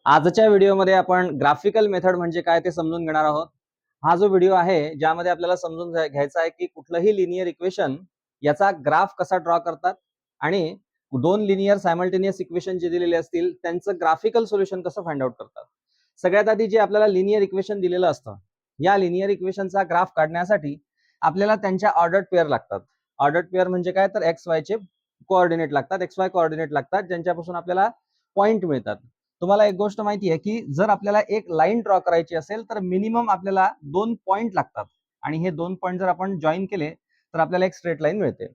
आजच्या व्हिडिओमध्ये आपण ग्राफिकल मेथड म्हणजे काय ते समजून घेणार आहोत. हा जो व्हिडिओ आहे ज्यामध्ये आपल्याला समजून घ्यायचा आहे की कुठलंही लिनियर इक्वेशन याचा ग्राफ कसा ड्रॉ करतात आणि दोन लिनियर सायमल्टेनियस इक्वेशन जे दिलेले असतील त्यांचं ग्राफिकल सोल्युशन कसं फाइंड आउट करतात. सगळ्यात आधी जे आपल्याला लिनियर इक्वेशन दिलेलं असतं या लिनियर इक्वेशनचा ग्राफ काढण्यासाठी आपल्याला त्यांच्या ऑर्डर्ड पेअर लागतात. ऑर्डर्ड पेअर म्हणजे काय तर एक्स वाय चे कोऑर्डिनेट लागतात, एक्स वाय कोऑर्डिनेट लागतात ज्यांच्यापासून आपल्याला पॉइंट मिळतात. तुम्हाला एक गोष्ट माहिती आहे की जर आपल्याला एक लाईन ड्रॉ करायची असेल तर मिनिमम आपल्याला 2 पॉइंट लागतात आणि हे 2 पॉइंट जर आपण जॉईन केले तर आपल्याला एक स्ट्रेट लाईन मिळते.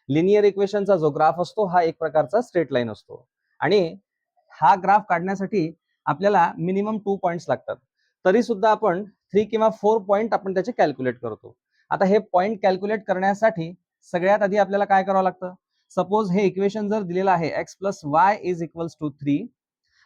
लिनियर इक्वेशनचा जो ग्राफ असतो हा एक प्रकारचा स्ट्रेट लाईन असतो आणि हा ग्राफ काढण्यासाठी आपल्याला मिनिमम 2 पॉइंट्स लागतात. तरी सुद्धा आपण 3 किंवा 4 पॉइंट आपण त्याचे कॅल्क्युलेट करतो. आता हे पॉइंट कॅल्क्युलेट करण्यासाठी सगळ्यात आधी आपल्याला काय करावं लागतं. सपोज हे इक्वेशन जर दिलेलं आहे x + y = 3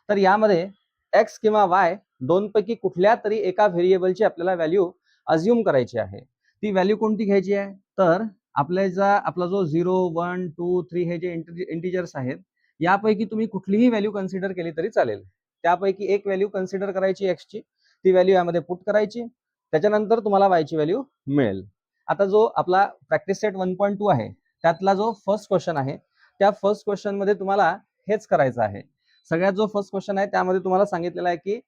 तर यामध्ये एक्स किंवा वाय दोन पैकी कुठल्या तरी एका व्हेरिएबलची आपल्याला व्हॅल्यू अज्युम करायची आहे. ती व्हॅल्यू कोणती घ्यायची आहे तर आपला जो 0 1 2 3 हे जे इंटिजर्स आहेत यापैकी तुम्ही कुठलीही व्हॅल्यू कन्सिडर केली तरी चालेल. त्यापैकी एक व्हॅल्यू कन्सिडर करायची एक्सची, ती व्हॅल्यू यामध्ये पुट करायची, त्याच्यानंतर तुम्हाला वायची व्हॅल्यू मिळेल. आता जो आपला प्रॅक्टिस सेट 1.2 आहे त्यातला जो फर्स्ट क्वेश्चन आहे त्या फर्स्ट क्वेश्चन मध्ये तुम्हाला हेच करायचं आहे. सगळ्यात जो फर्स्ट क्वेश्चन आहे त्यामध्ये तुम्हाला सांगितलेलं आहे की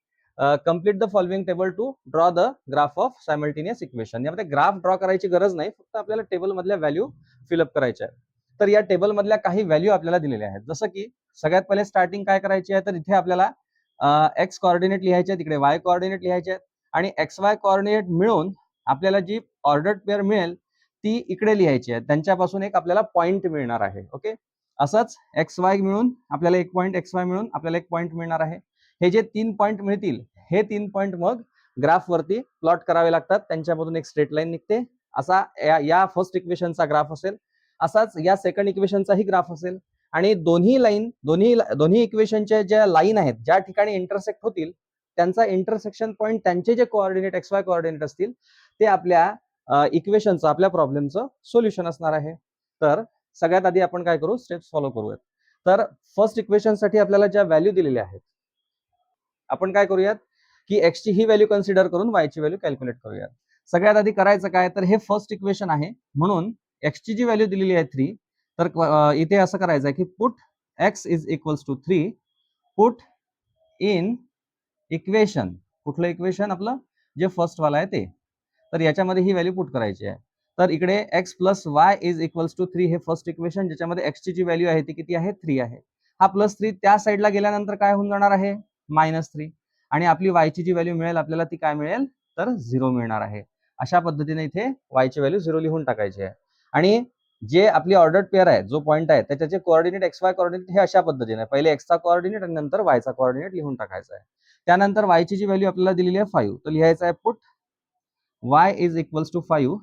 complete the following table to draw the graph of simultaneous equation. यामध्ये ग्राफ ड्रॉ करायची गरज नाही, फक्त आपल्याला टेबल मधल्या व्हॅल्यू फिलअप करायच्या आहेत. तर या टेबल मधल्या काही व्हॅल्यू आपल्याला दिलेल्या आहेत. जसं की सगळ्यात पहिले स्टार्टिंग काय करायची आहे तर इथे आपल्याला एक्स कोऑर्डिनेट लिहायचे आहेत, इकडे वाय कोऑर्डिनेट लिहायचे आहेत आणि एक्स वाय कोऑर्डिनेट मिळून आपल्याला जी ऑर्डर्ड पेअर मिळेल ती इकडे लिहायची आहे. त्यांच्यापासून एक आपल्याला पॉइंट मिळणार आहे. ओके, असंच एक्स वाय मिळून आपल्याला एक पॉइंट, एक्स वाय मिळून आपल्याला एक पॉइंट मिळणार आहे. हे जे 3 पॉइंट मिळतील हे 3 पॉइंट मग ग्राफ वरती प्लॉट करावे लागतात, त्यांच्यामधून एक स्ट्रेट लाईन निघते. असा या फर्स्ट इक्वेशनचा ग्राफ असेल, असाच या सेकंड इक्वेशनचाही ग्राफ असेल आणि दोन्ही इक्वेशनच्या ज्या लाईन आहेत ज्या ठिकाणी इंटरसेक्ट होतील त्यांचा इंटरसेक्शन पॉइंट त्यांचे जे कोऑर्डिनेट एक्स वाय कोऑर्डिनेट असतील ते आपल्या इक्वेशनचं, आपल्या प्रॉब्लेमचं सोल्युशन असणार आहे. तर सगळ्यात आधी आपण काय करू, स्टेप्स फॉलो करूयात. तर फर्स्ट इक्वेशन साठी आपल्याला ज्या व्हॅल्यू दिलेल्या आहेत आपण काय करूयात की एक्स ची ही व्हॅल्यू कन्सिडर करून वाय ची व्हॅल्यू कॅल्क्युलेट करूयात. सगळ्यात आधी करायचं काय तर हे फर्स्ट इक्वेशन आहे म्हणून एक्स ची जी व्हॅल्यू दिलेली आहे 3 तर इथे असं करायचं आहे की put x = 3 put in equation. कुठलं इक्वेशन आपलं जे फर्स्ट वाला आहे ते. तर याच्यामध्ये ही व्हॅल्यू पुट करायची आहे. तर इकडे x + y = 3 हे फर्स्ट इक्वेशन ज्याच्यामध्ये x ची जी व्हॅल्यू आहे ती किती आहे 3 आहे. हा +3 त्या साईडला गेल्यानंतर काय होऊन जाणार आहे -3 आणि आपली y ची जी व्हॅल्यू मिळेल आपल्याला ती काय मिळेल तर 0 मिळणार आहे. अशा पद्धतीने इथे y ची व्हॅल्यू 0 लिहून टाकायची आहे आणि जे आपली ऑर्डर्ड पेअर आहे जो पॉइंट आहे त्याचे कोऑर्डिनेट एक्स वाय कोऑर्डिनेट हे अशा पद्धतीने पहिले x चा कोऑर्डिनेट आणि नंतर y चा कोऑर्डिनेट लिहून टाकायचा आहे. त्यानंतर y ची जी व्हॅल्यू आपल्याला दिलेली आहे 5 तर लिहायचं आहे put y = 5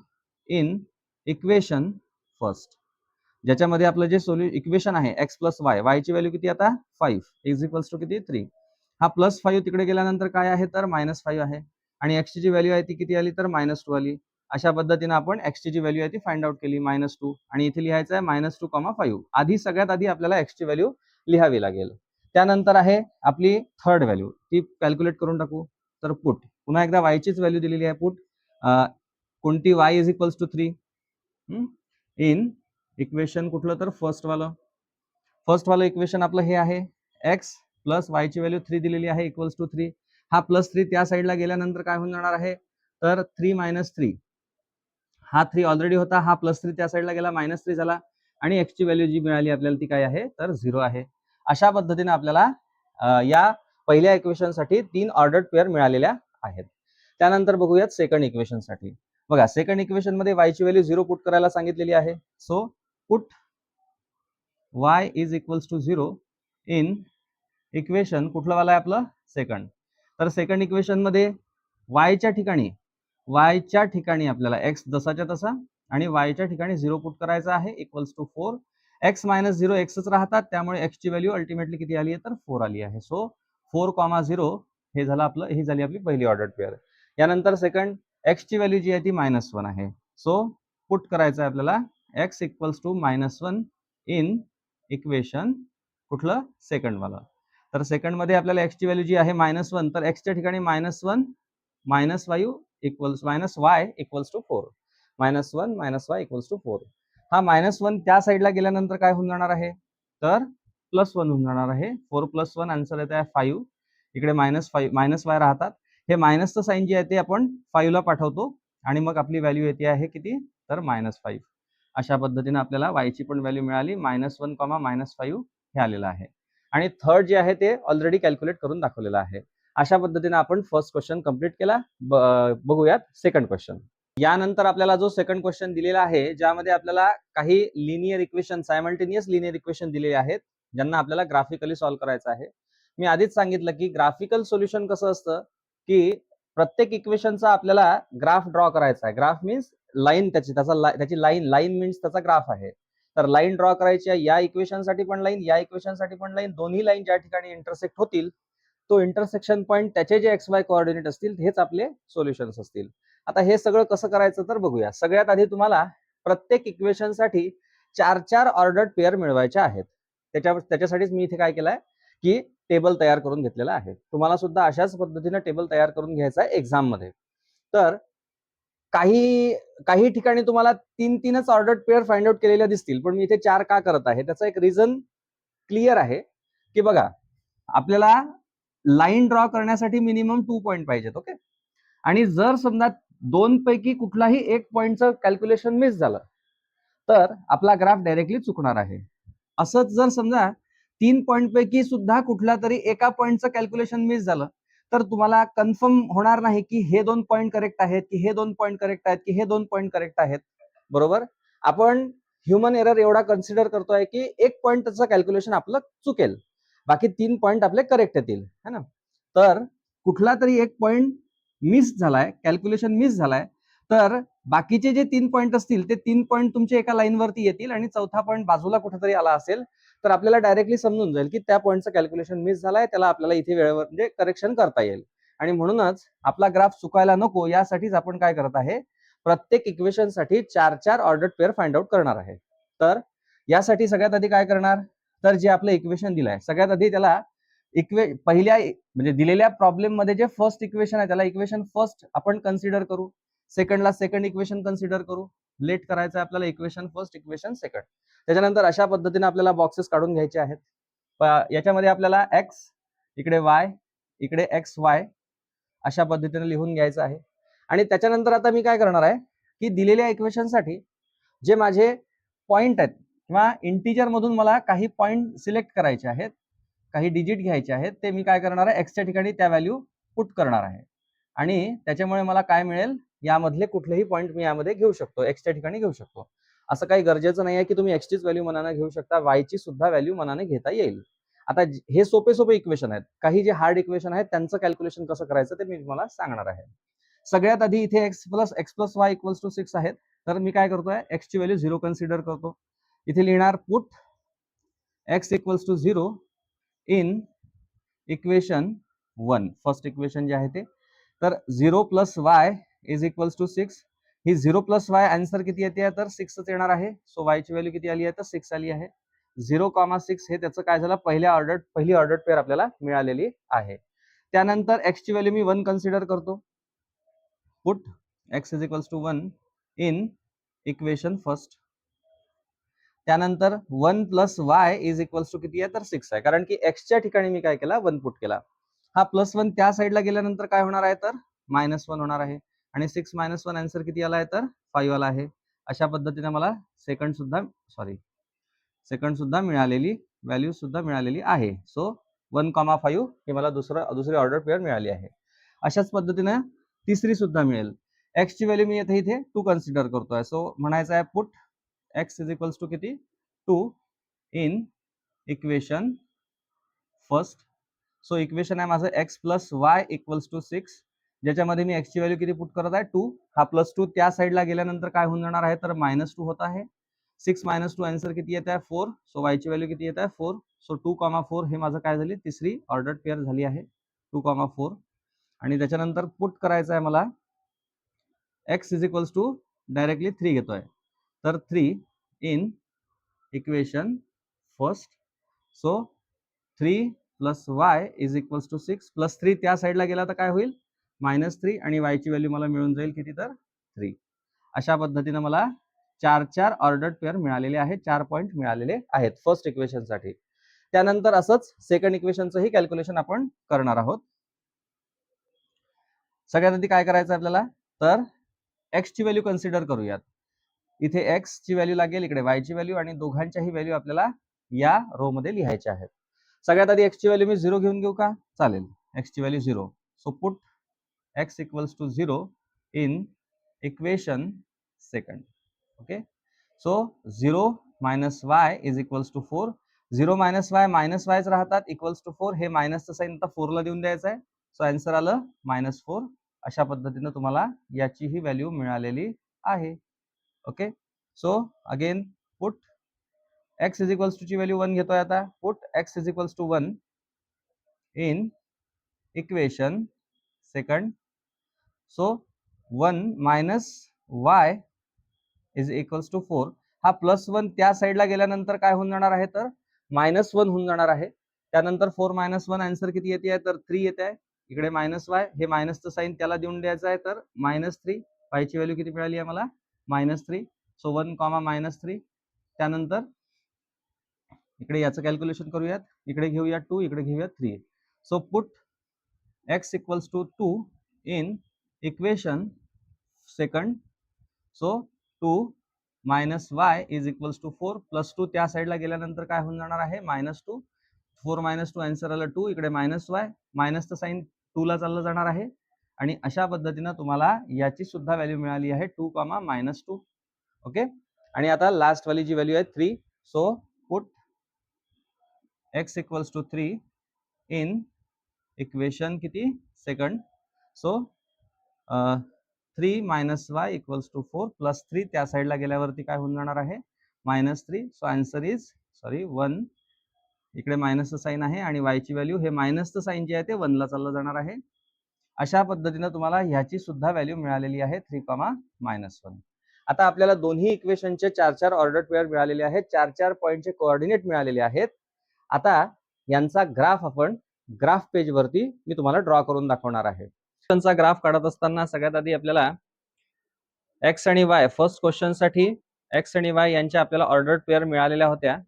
in equation first, ज्याच्यामध्ये आपलं जे इक्वेशन आहे x + y ची व्हॅल्यू किती आता 5 = किती 3. हा +5 तिकडे गेल्यानंतर काय आहे तर -5 आहे आणि x ची जी व्हॅल्यू आहे ती किती आली तर -2 आली. अशा पद्धतीने आपण x ची जी व्हॅल्यू आहे ती फाइंड आउट केली -2 आणि इथे लिहायचं आहे -2, 5. आधी सगळ्यात आधी आपल्याला x ची व्हॅल्यू लिहावी लागेल. त्यानंतर आहे आपली थर्ड व्हॅल्यू, ती कॅल्क्युलेट करून टाकू. तर पुट पुन्हा एकदा y चीच व्हॅल्यू दिलेली आहे पुट कोणती y = 3 इन इक्वेशन कुठलं तर फर्स्ट वालं इक्वेशन आपलं हे आहे x + y ची व्हॅल्यू 3 दिलेली आहे = 3. हा +3 त्या साईडला गेल्यानंतर काय होऊन जाणार आहे तर 3 - 3. हा 3 ऑलरेडी होता, हा +3 त्या साईडला गेला -3 झाला आणि x ची व्हॅल्यू जी मिळाली आपल्याला ती काय आहे तर 0 आहे. अशा पद्धतीने आपल्याला या पहिल्या इक्वेशन साठी 3 ऑर्डर्ड पेअर मिळालेल्या आहेत. त्यानंतर बघूयात सेकंड इक्वेशन साठी. बघा सेकंड इक्वेशन मध्ये y ची व्हॅल्यू 0 पुट करायला सांगितलेली आहे. So put y = 0 in equation कुठलं वाला आहे आपलं सेकंड. तर सेकंड इक्वेशन मध्ये y च्या ठिकाणी आपल्याला x जसाच्या तसा आणि y च्या ठिकाणी 0 पुट करायचा आहे =4. x - 0 xच राहतात त्यामुळे x ची व्हॅल्यू अल्टिमेटली किती आली आहे तर 4 आली आहे. सो 4, 0 ही झाली आपली पहिली ऑर्डर्ड पेअर. यानंतर सेकंड x ची व्हॅल्यू जी आहे ती -1 आहे. सो पुट करायचं आहे आपल्याला x = -1 इन इक्वेशन कुठलं सेकंड वाला. तर सेकंड मध्ये आपल्याला x ची व्हॅल्यू जी आहे -1, तर x च्या ठिकाणी -1 -5 equals -y equals to 4. -1 -y equals to 4. हा -1 त्या साईडला गेल्यानंतर काय होऊन जाणार आहे, तर +1 होऊन जाणार आहे. 4 + 1 आन्सर येत आहे 5. इकडे -5 -y राहतात. हे मायनसचं साईन जे आहे ते आपण 5 ला पाठवतो आणि मग आपली व्हॅल्यू येते आहे किती, तर -5. अशा पद्धतीने आपल्याला y ची पण व्हॅल्यू मिळाली. -1, -5 हे आलेलं आहे. आणि थर्ड जे आहे ते ऑलरेडी कॅल्क्युलेट करून दाखवलेलं आहे. अशा पद्धतीने आपण फर्स्ट क्वेश्चन कंप्लीट केला. बघूयात सेकंड क्वेश्चन. यानंतर आपल्याला जो सेकंड क्वेश्चन दिलेला आहे, ज्यामध्ये आपल्याला काही linear equation, simultaneous linear equation दिलेले आहेत, ज्यांना आपल्याला ग्राफिकली सॉल्व्ह करायचं आहे. मी आधीच सांगितलं की ग्राफिकल सोल्युशन कसं असतं, की प्रत्येक इक्वेशनचा आपल्याला ग्राफ ड्रॉ करायचा आहे. ग्राफ मीन्स लाईन, त्याची लाईन मीन्स त्याचा ग्राफ आहे. तर लाईन ड्रॉ करायची आहे, या इक्वेशनसाठी पण लाईन, या इक्वेशनसाठी पण लाईन, दोन्ही लाईन ज्या ठिकाणी इंटरसेक्ट होतील तो इंटरसेक्शन पॉईंट, त्याचे जे XY कोऑर्डिनेट असतील हेच आपले सोल्युशन्स असतील. आता हे सगळं कसं करायचं तर बघूया. सगळ्यात आधी तुम्हाला प्रत्येक इक्वेशनसाठी 4 ऑर्डर्ड पेअर मिळवायचे आहेत. त्याच्यासाठीच मी इथे काय केलंय की टेबल तयार करून घेतलेला आहे. तुम्हाला सुद्धा अशाच पद्धतीने टेबल तयार करून घ्यायचा आहे एक्झाम मध्ये. तर काही ठिकाणी तुम्हाला 3-3च ऑर्डर्ड पेअर फाइंड आउट केलेल्या दिसतील, पण मी इथे 4 का करत आहे त्याचा एक रिझन क्लिअर आहे की बघा, आपल्याला लाईन ड्रॉ करण्यासाठी मिनिमम 2 पॉइंट पाहिजेत. ओके, आणि जर समजा 2 पैकी कुठलाही एक पॉइंटचं कॅल्क्युलेशन मिस झालं तर आपला ग्राफ डायरेक्टली चुकणार आहे. असंच जर समजा 3 पॉइंट पैकी सुद्धा कुठला तरी एका पॉइंटचं कॅल्क्युलेशन मिस झालं तर तुम्हाला कन्फर्म होणार नाही की हे 2 पॉइंट करेक्ट आहेत, की हे 2 पॉइंट करेक्ट आहेत, की हे 2 पॉइंट करेक्ट आहेत. बरोबर, आपण ह्युमन एरर एवढा कन्सिडर करतोय की एक पॉइंटचं कॅल्क्युलेशन आपलं चुकेल, बाकी 3 पॉइंट आपले करेक्ट येतील, है ना. तर कुठला तरी एक पॉइंट मिस झालाय, कॅल्क्युलेशन मिस झालाय, तर बाकीचे जे 3 पॉइंट असतील ते 3 पॉइंट तुमच्या एका लाईन वरती येतील आणि चौथा पॉइंट बाजूला कुठेतरी आला असेल तर आपल्याला डायरेक्टली समजून जाईल की त्या पॉइंटचं कॅल्क्युलेशन मिस झालाय, त्याला आपल्याला इथे वेळेवर म्हणजे करेक्शन करता येईल. आणि म्हणूनच आपला ग्राफ चुकायला नको यासाठीच आपण काय करत आहे, प्रत्येक इक्वेशन साठी 4 ऑर्डर्ड पेअर फाइंड आउट करणार आहे. तर यासाठी सगळ्यात आधी काय करणार, तर जे आपलं इक्वेशन दिलंय सगळ्यात आधी त्याला पहिल्या म्हणजे दिलेल्या प्रॉब्लेम मध्ये जे फर्स्ट इक्वेशन आहे त्याला इक्वेशन फर्स्ट आपण कन्सिडर करू, सेकंडला सेकंड इक्वेशन कन्सिडर करू. लेट करायचं आहे आपल्याला इक्वेशन फर्स्ट, इक्वेशन सेकंड. त्याच्यानंतर अशा पद्धतीने आपल्याला बॉक्सेस काढून घ्यायचे आहेत. याच्यामध्ये आपल्याला x, इकडे y, इकडे xy अशा पद्धतीने लिहून घ्यायचं आहे. आणि त्याच्यानंतर आता मी काय करणार आहे की दिलेल्या इक्वेशन साठी जे माझे पॉइंट आहेत किंवा इंटिजर मधून मला काही पॉइंट सिलेक्ट करायचे आहेत, काही डिजिट घ्यायचे आहेत, ते मी काय करणार आहे, एक्सच्या ठिकाणी त्या व्हॅल्यू पुट करणार आहे. आणि त्याच्यामुळे मला काय मिळेल, यामधले कुठलेही पॉइंट मी यामध्ये घेऊ शकतो, एक्सच्या ठिकाणी घेऊ शकतो. असं काही गरजेचं नाही आहे की तुम्ही एक्सचीच व्हॅल्यू मनाने घेऊ शकता, वायची सुद्धा व्हॅल्यू मनाने घेता येईल. आता हे सोपे इक्वेशन आहेत. काही जे हार्ड इक्वेशन आहेत त्यांचं कॅल्क्युलेशन कसं करायचं ते मी तुम्हाला सांगणार आहे. सगळ्यात आधी इथे x + y = 6 आहेत, तर मी काय करतोय, x ची व्हॅल्यू 0 कन्सिडर करतो. इथे लिहिणार put x = 0 in equation 1, first equation जे आहे ते. तर 0 + y = 6. ही 0 + y आन्सर किती येते, तर 6च येणार आहे. सो y ची व्हॅल्यू किती आली आहे, तर 6 आली आहे. 0,6 हे त्याचं काय झालं, पहिली ऑर्डर्ड पेअर आपल्याला मिळालेली आहे. त्यानंतर x ची व्हॅल्यू मी 1 कन्सिडर करतो. Put x = 1 in equation first. त्यानंतर 1 + y = किती आहे, तर 6 आहे, कारण की x च्या ठिकाणी मी काय केला, 1 पुट केला. हा +1 त्या साईडला गेल्यानंतर काय होणार आहे, तर -1 होणार आहे. आणि 6 - 1 आन्सर किती आला आहे, तर 5 आला आहे. अशा पद्धतीने मला सेकंड सुद्धा मिळालेली व्हॅल्यू सुद्धा मिळालेली आहे. सो 1,5 हे मला दुसरी ऑर्डर पेअर मिळाली आहे. अशाच पद्धतीने तिसरी सुद्धा मिळेल. x ची व्हॅल्यू मी इथे 2 कन्सिडर करतोय. सो म्हणायचं आहे पुट x = किती, 2 in equation first. So equation आहे माझं x + y = 6, ज्याच्यामध्ये मी x ची व्हॅल्यू किती पुट करत आहे, 2. हा +2 त्या साईडला गेल्यानंतर काय होऊन जाणार आहे, तर -2 होत आहे. 6 - 2 आन्सर किती येत आहे, 4. सो y ची व्हॅल्यू किती येत आहे, 4. सो 2,4 हे माझं काय झाली, तिसरी ऑर्डर्ड पेअर झाली आहे, 2,4. आणि त्याच्यानंतर पुट करायचं आहे मला x = डायरेक्टली 3 घेतोय, तर 3 in equation first. So 3 plus y is equals to 6 plus 3 त्या साईडला गेला तर काय होईल -3 आणि वायची व्हॅल्यू मला मिळून जाईल किती तर 3. अशा पद्धतीने मला 4 ऑर्डर्ड पेअर मिळालेले आहेत, 4 पॉईंट मिळालेले आहेत फर्स्ट इक्वेशनसाठी. त्यानंतर असंच सेकंड इक्वेशनचंही कॅल्क्युलेशन आपण करणार आहोत. सगळ्यात आधी काय करायचं आपल्याला तर एक्स ची व्हॅल्यू कन्सिडर करूयात. इथे एक्स ची व्हॅल्यू लागेल, इकडे वाय ची व्हॅल्यू आणि दोघांच्याही व्हॅल्यू आपल्याला या रो मध्ये लिहायच्या आहेत. सगळ्यात आधी एक्स ची व्हॅल्यू मी 0 घेऊन घेऊ का? चालेल. एक्स ची value 0. So put x equals to 0 in equation second. Okay. So 0 minus y is equals to 4. 0 minus y च राहतात, इक्वल्स टू 4. हे मायनसचं साईन आता 4 ला देऊन द्यायचं आहे. सो आन्सर आलं -4. अशा पद्धतीने तुम्हाला याची ही व्हॅल्यू मिळालेली आहे. Okay. So again put x is equals to ची व्हॅल्यू 1 घेतोय आता. Put x is equals to 1 in equation second. So 1 minus y is equals to 4. हा +1 त्या साईडला गेल्यानंतर काय होऊन जाणार आहे तर -1 होऊन जाणार आहे. त्यानंतर 4 - 1 आन्सर किती येते तर 3 येते आहे. इकडे -y हे मायनसचं साईन त्याला देऊन द्यायचं आहे तर -3. पायची व्हॅल्यू किती मिळाली आहे मला -3. सो 1, -3. त्यानंतर इकडे याचं कॅल्क्युलेशन करूयात. इकडे घेऊया 2, इकडे घेऊया 3. So put x equals to 2 in equation second. So 2 minus y is equals to 4 plus 2 त्या साईडला गेल्यानंतर काय होऊन जाणार आहे -2. 4 - 2 आन्सर आलं 2. इकडे -y मायनसचं साईन 2 ला चाललं जाणार आहे आणि अशा पद्धतीने तुम्हाला याची सुद्धा व्हॅल्यू मिळाली आहे 2, -2. ओके. आणि आता लास्ट वाली जी व्हॅल्यू आहे 3. So put x equals to 3 in equation किती second. So 3 minus y equals to 4 plus 3 त्या साईडला गेल्यावरती काय होऊन जाणार आहे -3. So answer is 1. इकडे मायनसचं साईन आहे आणि वायची व्हॅल्यू हे मायनसचं साईन जे आहे ते 1 ला चाललं जाणार आहे. अशा पद्धतीने तुम्हाला ह्याची सुद्धा व्हॅल्यू मिळालेली आहे 3, -1. आता आपल्याला दोन्ही इक्वेशनचे 4 ऑर्डर पेअर मिळालेले आहेत, 4 पॉईंटचे कोऑर्डिनेट मिळालेले आहेत. आता यांचा ग्राफ आपण ग्राफ पेज वरती मी तुम्हाला ड्रॉ करून दाखवणार आहे. त्यांचा ग्राफ काढत असताना सगळ्यात आधी आपल्याला एक्स आणि वाय फर्स्ट क्वेश्चन साठी एक्स आणि वाय यांच्या आपल्याला ऑर्डर्ड पेअर मिळालेल्या होत्या.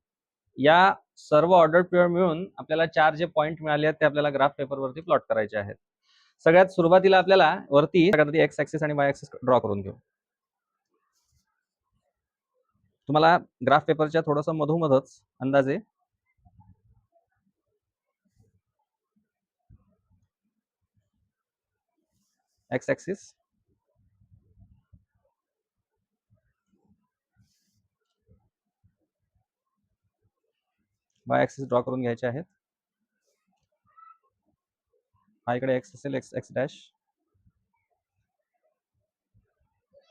या सर्व ऑर्डर्ड पेअर मिळून आपल्याला 4 जे पॉईंट मिळाले आहेत ते आपल्याला ग्राफ पेपर वरती प्लॉट करायचे आहेत. सगळ्यात सुरुवातीला आपल्याला वरती सगळ्यात आधी एक्स ऍक्सिस आणि वाय ऍक्सिस ड्रॉ करून घेऊ. तुम्हाला ग्राफ पेपरच्या थोडंसं मधोमधच अंदाजे x axis Y axis draw करून घ्यायचे आहेत. हा इकडे एक्स असेल, एक्स एक्स डॅश,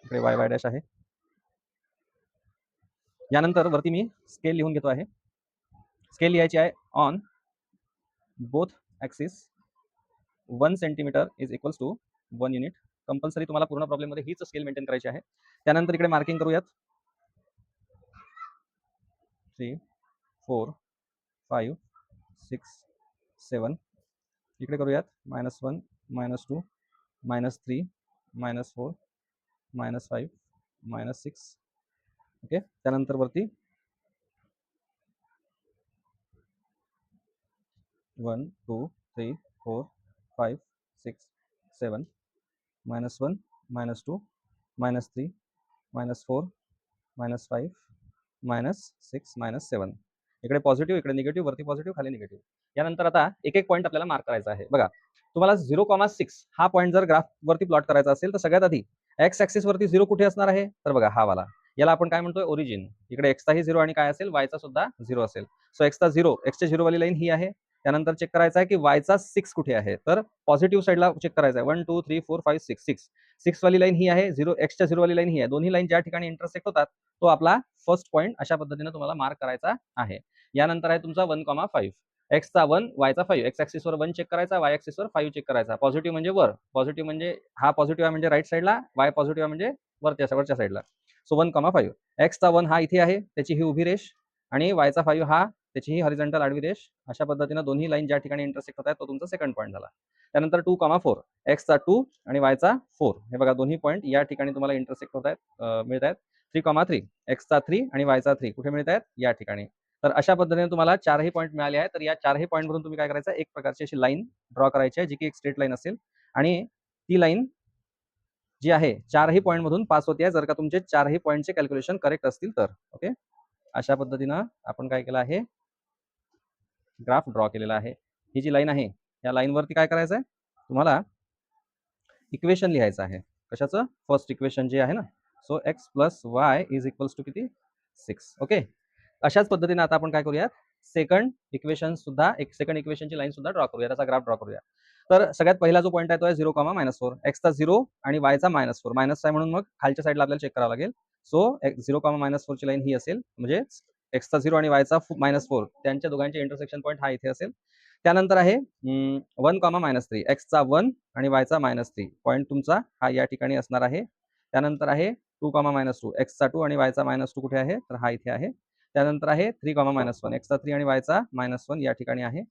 इकडे वाय वाय डॅश आहे. यानंतर वरती मी स्केल लिहून घेतो आहे. स्केल लिहायची आहे on both axis 1 centimetre is equals to 1 unit. Compulsory तुम्हाला पूर्ण प्रॉब्लेम मध्ये हीच स्केल मेंटेन करायची आहे. त्यानंतर इकडे मार्किंग करूयात 3, 4, 5, 6, 7. इकडे करूयात -1, -2, -3, -4, -5, -6. ओके. त्यानंतर वरती 1, 2, 3, 4, 5, 6, 7, -1, -2, -3, -4, -5, -6, -7. इकडे पॉझिटिव्ह, इकडे निगेटिव्ह, वरती पॉझिटिव्ह, खाली निगेटिव्ह. यानंतर आता एक एक पॉईंट आपल्याला मार्क करायचा आहे. बघा तुम्हाला 0,6 हा पॉईंट जर ग्राफ वरती प्लॉट करायचा असेल तर सगळ्यात आधी एक्स ऍक्सिस वरती 0 कुठे असणार आहे तर बघा हा वाला. याला आपण काय म्हणतोय ओरिजिन. इकडे एक्सचाही 0 आणि काय असेल वायचा सुद्धा 0 असेल. सो एक्सचा 0, एक्सच्या 0 वाली लाईन ही आहे. त्यानंतर चेक करायचं आहे की वायचा 6 कुठे आहे तर पॉझिटिव्ह साईडला चेक करायचं आहे. 1, 2, 3, 4, 5, 6. 6 वाली लाईन ही आहे, 0 एक्सच्या 0 वाली लाईन ही आहे. दोन्ही लाईन ज्या ठिकाणी इंटरसेक्ट होतात तो आपला फर्स्ट पॉईंट अशा पद्धतीने तुम्हाला मार्क करायचा आहे. यानंतर आहे तुमचा 1,5. एक्सचा 1, वायचा 5. एक्स ऍक्सिस वर 1 चेक करायचा, वाय ऍक्सिस वर 5 चेक करायचा. पॉझिटिव्ह म्हणजे वर, पॉझिटिव्ह म्हणजे हा पॉझिटिव्ह आहे म्हणजे राईट साईडला, वाय पॉझिटिव्ह आहे म्हणजे वरच्या साईडला. सो 1,5. एक्सचा 1 हा इथे आहे, त्याची ही उभी रेष आणि वायचा 5 हा त्याची हॉरिझॉन्टल आडवी रेष अशा पद्धतीने दोन्ही लाईन ज्या ठिकाणी इंटरसेक्ट होत आहेत तो तुमचा सेकंड पॉईंट झाला. त्यानंतर 2,4 एक्सचा 2 आणि वायचा 4 हे बघा दोन्ही पॉईंट या ठिकाणी तुम्हाला इंटरसेक्ट होत आहेत मिळत आहेत. 3,3 एक्सचा 3 आणि वायचा 3 कुठे मिळत आहेत या ठिकाणी. तर अशा पद्धतीने तुम्हाला चारही पॉईंट मिळाले आहेत. तर या चारही पॉईंट वरून तुम्ही काय करायचं, एक प्रकारची अशी लाईन ड्रॉ करायची आहे जी की एक स्ट्रेट लाईन असेल आणि ती लाईन जी आहे चारही पॉईंट मधून पास होते आहे जर का तुमचे चारही पॉईंटचे कॅल्क्युलेशन करेक्ट असतील तर. ओके, अशा पद्धतीनं आपण काय केलं आहे, ग्राफ ड्रॉ केलेला आहे. ही जी लाईन आहे या लाईनवरती काय करायचं आहे, तुम्हाला इक्वेशन लिहायचं आहे. कशाचं, फर्स्ट इक्वेशन जे आहे ना, so x plus y is equals to किती 6. ओके, अशाच पद्धतीने आता आपण काय करूयात, सेकंड इक्वेशन सुद्धा एक सेकंड इक्वेशनची लाईन सुद्धा ड्रॉ करूया, त्याचा ग्राफ ड्रॉ करूया. तर सगळ्यात पहिला जो पॉईंट आहे तो आहे 0,-4 एक्सचा 0 आणि वायचा -4 मायनस आहे म्हणून मग खालच्या साईडला आपल्याला चेक करावं लागेल. सो 0,-4 ची लाईन ही असेल, म्हणजे एक्सचा 0 आणि वायचा -4 त्यांच्या दोघांचे इंटरसेक्शन पॉईंट हा इथे असेल. त्यानंतर आहे 1,-3 एक्सचा 1 आणि वायचा -3 पॉईंट तुमचा हा या ठिकाणी असणार आहे. त्यानंतर आहे 2,-2 एक्सचा 2 आणि वायचा -2 कुठे आहे, तर हा इथे आहे. त्यानंतर आहे 3,-1 एक्सचा 3 आणि वायचा -1 या ठिकाणी आहे.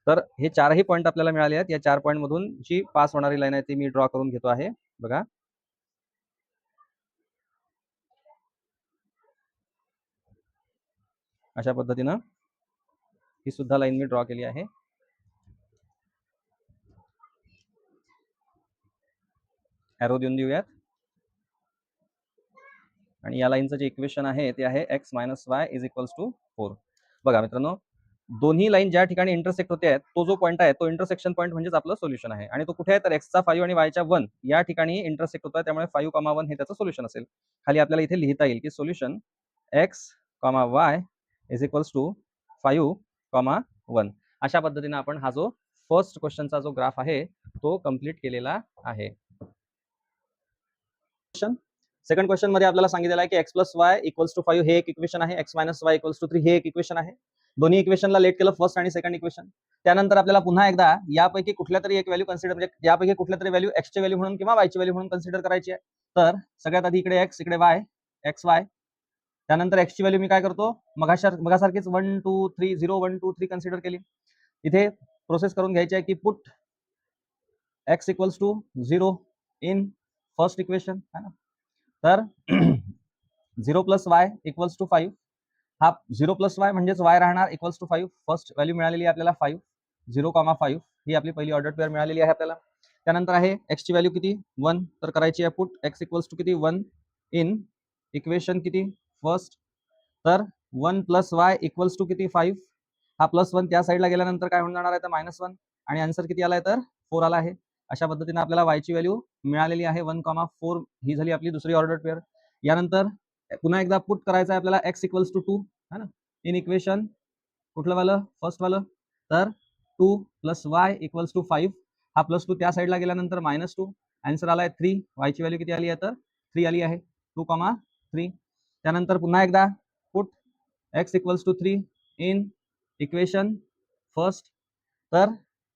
तर हे चारही पॉईंट आपल्याला मिळाले आहेत. या 4 पॉईंट मधून जी पास होणारी लाईन आहे ती मी ड्रॉ करून घेतो आहे. बघा, अशा पद्धतीनं ही सुद्धा लाईन मी ड्रॉ केली आहे. एरो देऊन देऊयात. आणि या लाईनचं जे इक्वेशन आहे ते आहे x - y is equals to 4. बघा मित्रांनो, दोन्ही लाईन ज्या ठिकाणी इंटरसेक्ट होते आहेत तो जो पॉईंट आहे तो इंटरसेक्शन पॉईंट म्हणजेच आपलं सोल्युशन आहे. आणि तो कुठे आहे, तर एक्सचा 5 आणि वायच्या 1 या ठिकाणी इंटरसेक्ट होत आहे, त्यामुळे 5,1 हे त्याचं सोल्युशन असेल. खाली आपल्याला इथे लिहिता येईल की solution x, y is equals to 5,1. अशा पद्धतीने आपण हा जो फर्स्ट क्वेश्चनचा जो ग्राफ आहे तो कंप्लीट केलेला आहे. सेकंड क्वेश्चन मध्ये आपल्याला सांगितलेलं आहे की x plus y equals to 5 हे एक इक्वेशन आहे, x minus y equals to 3 हे एक इक्वेशन आहे. दोन्ही इक्वेशनला लेट केलं, फर्स्ट आणि सेकंड इक्वेशन. त्यानंतर आपल्याला पुन्हा एकदा यापैकी कुठल्या तरी एक व्हॅल्यू कन्सिडर, म्हणजे यापैकी कुठल्या तरी व्हॅल्यू x चे व्हॅल्यू म्हणून किंवा y ची व्हॅल्यू म्हणून कन्सिडर करायची आहे. तर सगळ्यात आधी इकडे x, इकडे y, x y. त्यानंतर x ची व्हॅल्यू मी काय करतो, मगासारखीच 1 2 3 0 1 2 3 कन्सिडर केली. इथे प्रोसेस करून घ्यायची आहे की put x equals to 0 in first equation है ना. तर 0 प्लस वाय इक्वल्स टू 5. हा 0 प्लस वाय म्हणजेच वाय राहणार इक्वल्स टू 5. फर्स्ट व्हॅल्यू मिळालेली आहे आपल्याला 5, 0,5 ही आपली पहिली ऑर्डर पेअर मिळालेली आहे आपल्याला. त्यानंतर आहे x ची व्हॅल्यू किती 1, तर करायची आहे पुट x इक्वल्स टू किती 1 इन इक्वेशन किती फर्स्ट. तर 1 प्लस वाय इक्वल्स टू किती 5. हा +1 त्या साईडला गेल्यानंतर काय होऊन जाणार आहे, तर -1 आणि आन्सर किती आलाय, तर 4 आला आहे. अशा पद्धतीने आपल्याला y ची व्हॅल्यू मिळालेली आहे 1,4. ही झाली आपली दुसरी ऑर्डर पेअर. यानंतर पुन्हा एकदा पुट करायचं आहे आपल्याला x इक्वल्स टू 2 है ना, इन इक्वेशन कुठलं वालं, फर्स्ट वालं. तर 2 प्लस वाय इक्वल्स टू 5. हा +2 त्या साईडला गेल्यानंतर -2. आन्सर आलाय 3. y ची व्हॅल्यू किती आली आहे, तर 3 आली आहे, 2,3. त्यानंतर पुन्हा एकदा put x equals to 3 in equation first. तर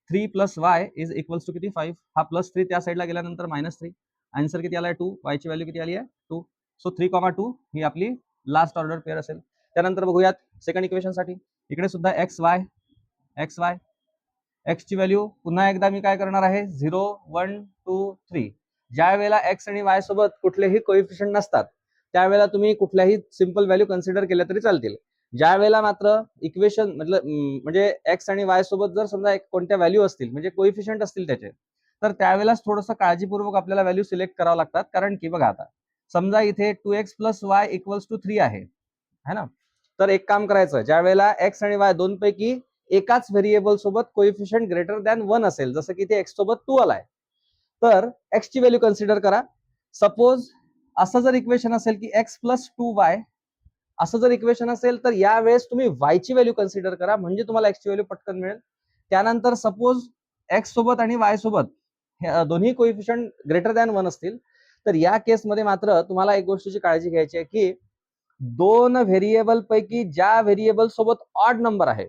3 plus y is equals to किती 5. हा +3 त्या साईडला गेल्यानंतर -3. आन्सर किती आलाय 2. y ची व्हॅल्यू किती आली आहे 2. सो 3,2 ही आपली लास्ट ऑर्डर पेअर असेल. त्यानंतर बघूयात सेकंड इक्वेशन साठी. इकडे सुद्धा एक्स वाय एक्स ची व्हॅल्यू पुन्हा एकदा मी काय करणार आहे 0 1 2 3. ज्या वेळेला एक्स आणि वाय सोबत कुठलेही कोएफिशियंट नसतात त्यावेळेला तुम्ही कुठल्याही सिंपल व्हॅल्यू कन्सिडर केल्या तरी चालतील. ज्या वेळेला मात्र इक्वेशन म्हणजे एक्स आणि वाय सोबत जर समजा कोणत्या व्हॅल्यू असतील म्हणजे कोएफिशियंट असतील त्याचे, तर त्यावेळेलाच थोडंसं काळजीपूर्वक आपल्याला व्हॅल्यू सिलेक्ट करावं लागतात. कारण की बघा, आता समजा इथे 2x plus y equals to 3 आहे है ना. तर एक काम करायचं, ज्या वेळेला एक्स आणि वाय दोन पैकी एकाच व्हेरिएबल सोबत कोएफिशियंट ग्रेटर दॅन 1 असेल, जसं की ते एक्स सोबत 2 आलाय, तर एक्स ची व्हॅल्यू कन्सिडर करा. सपोज असं जर इक्वेशन असेल की एक्स प्लस 2y, असं जर इक्वेशन असेल तर यावेळेस तुम्ही y ची व्हॅल्यू कन्सिडर करा, म्हणजे तुम्हाला x ची व्हॅल्यू पटकन मिळेल. त्यानंतर सपोज x सोबत आणि y सोबत दोन्ही कोएफिशियंट ग्रेटर दॅन 1 असतील, तर या केसमध्ये मात्र तुम्हाला एक गोष्टीची काळजी घ्यायची आहे की दोन व्हेरिएबल पैकी ज्या व्हेरिएबल सोबत ऑड नंबर आहे,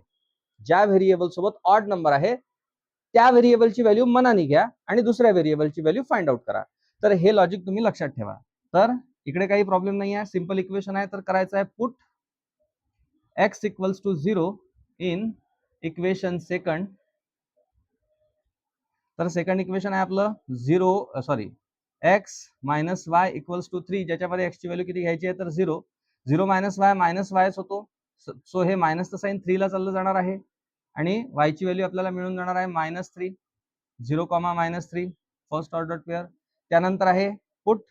त्या व्हेरिएबलची व्हॅल्यू मनाने घ्या आणि दुसऱ्या व्हेरिएबलची व्हॅल्यू फाइंड आउट करा. तर हे लॉजिक तुम्ही लक्षात ठेवा. तर इकडे काही प्रॉब्लेम नाही आहे, सिंपल इक्वेशन आहे. तर करायचं आहे put x equals to 0 in equation second, तर सेकंड इक्वेशन आहे आपलं x minus y equals to 3, ज्याच्यामध्ये x ची व्हॅल्यू किती घ्यायची आहे तर 0. 0 मायनस वायच होतो, सो हे मायनसचं साईन 3 ला चाललं जाणार आहे आणि y ची व्हॅल्यू आपल्याला मिळून जाणार आहे -3. 0, -3 फर्स्ट ऑर्डर पेअर. त्यानंतर आहे put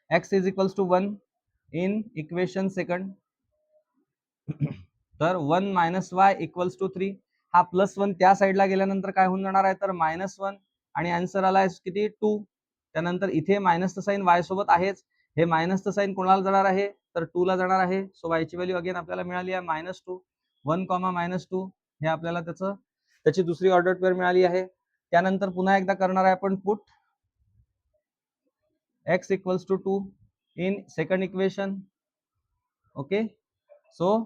x is equals to 1 in equation second, तर 1 मायनस वाय इक्वल्स टू 3. हा +1 त्या साईडला गेल्यानंतर काय होऊन जाणार आहे तर -1 आणि आन्सर आलाय किती 2. त्यानंतर इथे मायनसचं साईन y सोबत आहेच, हे मायनसचं साईन कोणाला जाणार आहे तर 2 ला जाणार आहे. सो y ची व्हॅल्यू अगेन आपल्याला मिळाली आहे -2. 1, -2 हे आपल्याला त्याची दुसरी ऑर्डर पेअर मिळाली आहे. त्यानंतर पुन्हा एकदा करणार आहे आपण put x equals to 2 in second equation. Okay, so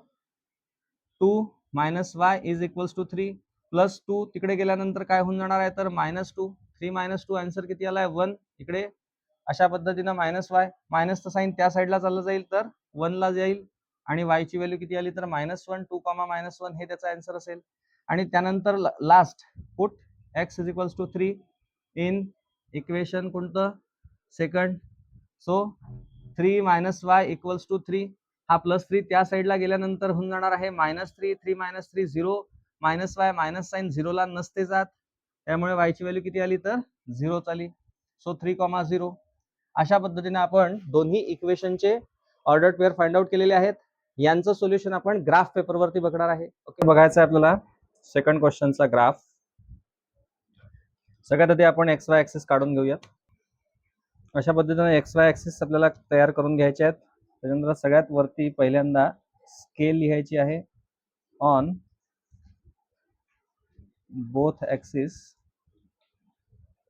2 minus y is equals to 3 plus 2 तिकडे गेल्यानंतर काय होऊन जाणार आहे तर -2. 3 - 2 आन्सर किती आलाय 1. इकडे अशा पद्धतीनं मायनस वाय, मायनसचं साईन त्या साईडला चाललं जाईल तर 1 ला जाईल आणि y ची व्हॅल्यू किती आली तर -1. 2, -1 हे त्याचा आन्सर असेल. आणि त्यानंतर last put x is equals to 3 in equation कोणतं second. So 3 minus y equals to 3. हा +3 त्या साईडला गेल्यानंतर होऊन जाणार आहे -3. 3 - 3 0. मायनस वाय मायनस साईन 0 ला नसते जात, त्यामुळे y ची व्हॅल्यू किती आली तर 0 आली. सो 3, 0. अशा पद्धतीने आपण दोन्ही इक्वेशनचे ऑर्डर पेअर फाइंड आउट केलेले आहेत. यांचं सोल्युशन आपण ग्राफ पेपरवरती बघणार आहे. ओके, बघायचं आहे आपल्याला सेकंड क्वेश्चनचा ग्राफ. सगळ्यात आधी आपण XY ऍक्सिस काढून घेऊयात. अशा पद्धतीने XY ऍक्सिस आपल्याला तयार करून घ्यायचे आहेत. त्यानंतर सगळ्यात वरती पहिल्यांदा स्केल लिहायची आहे on both axis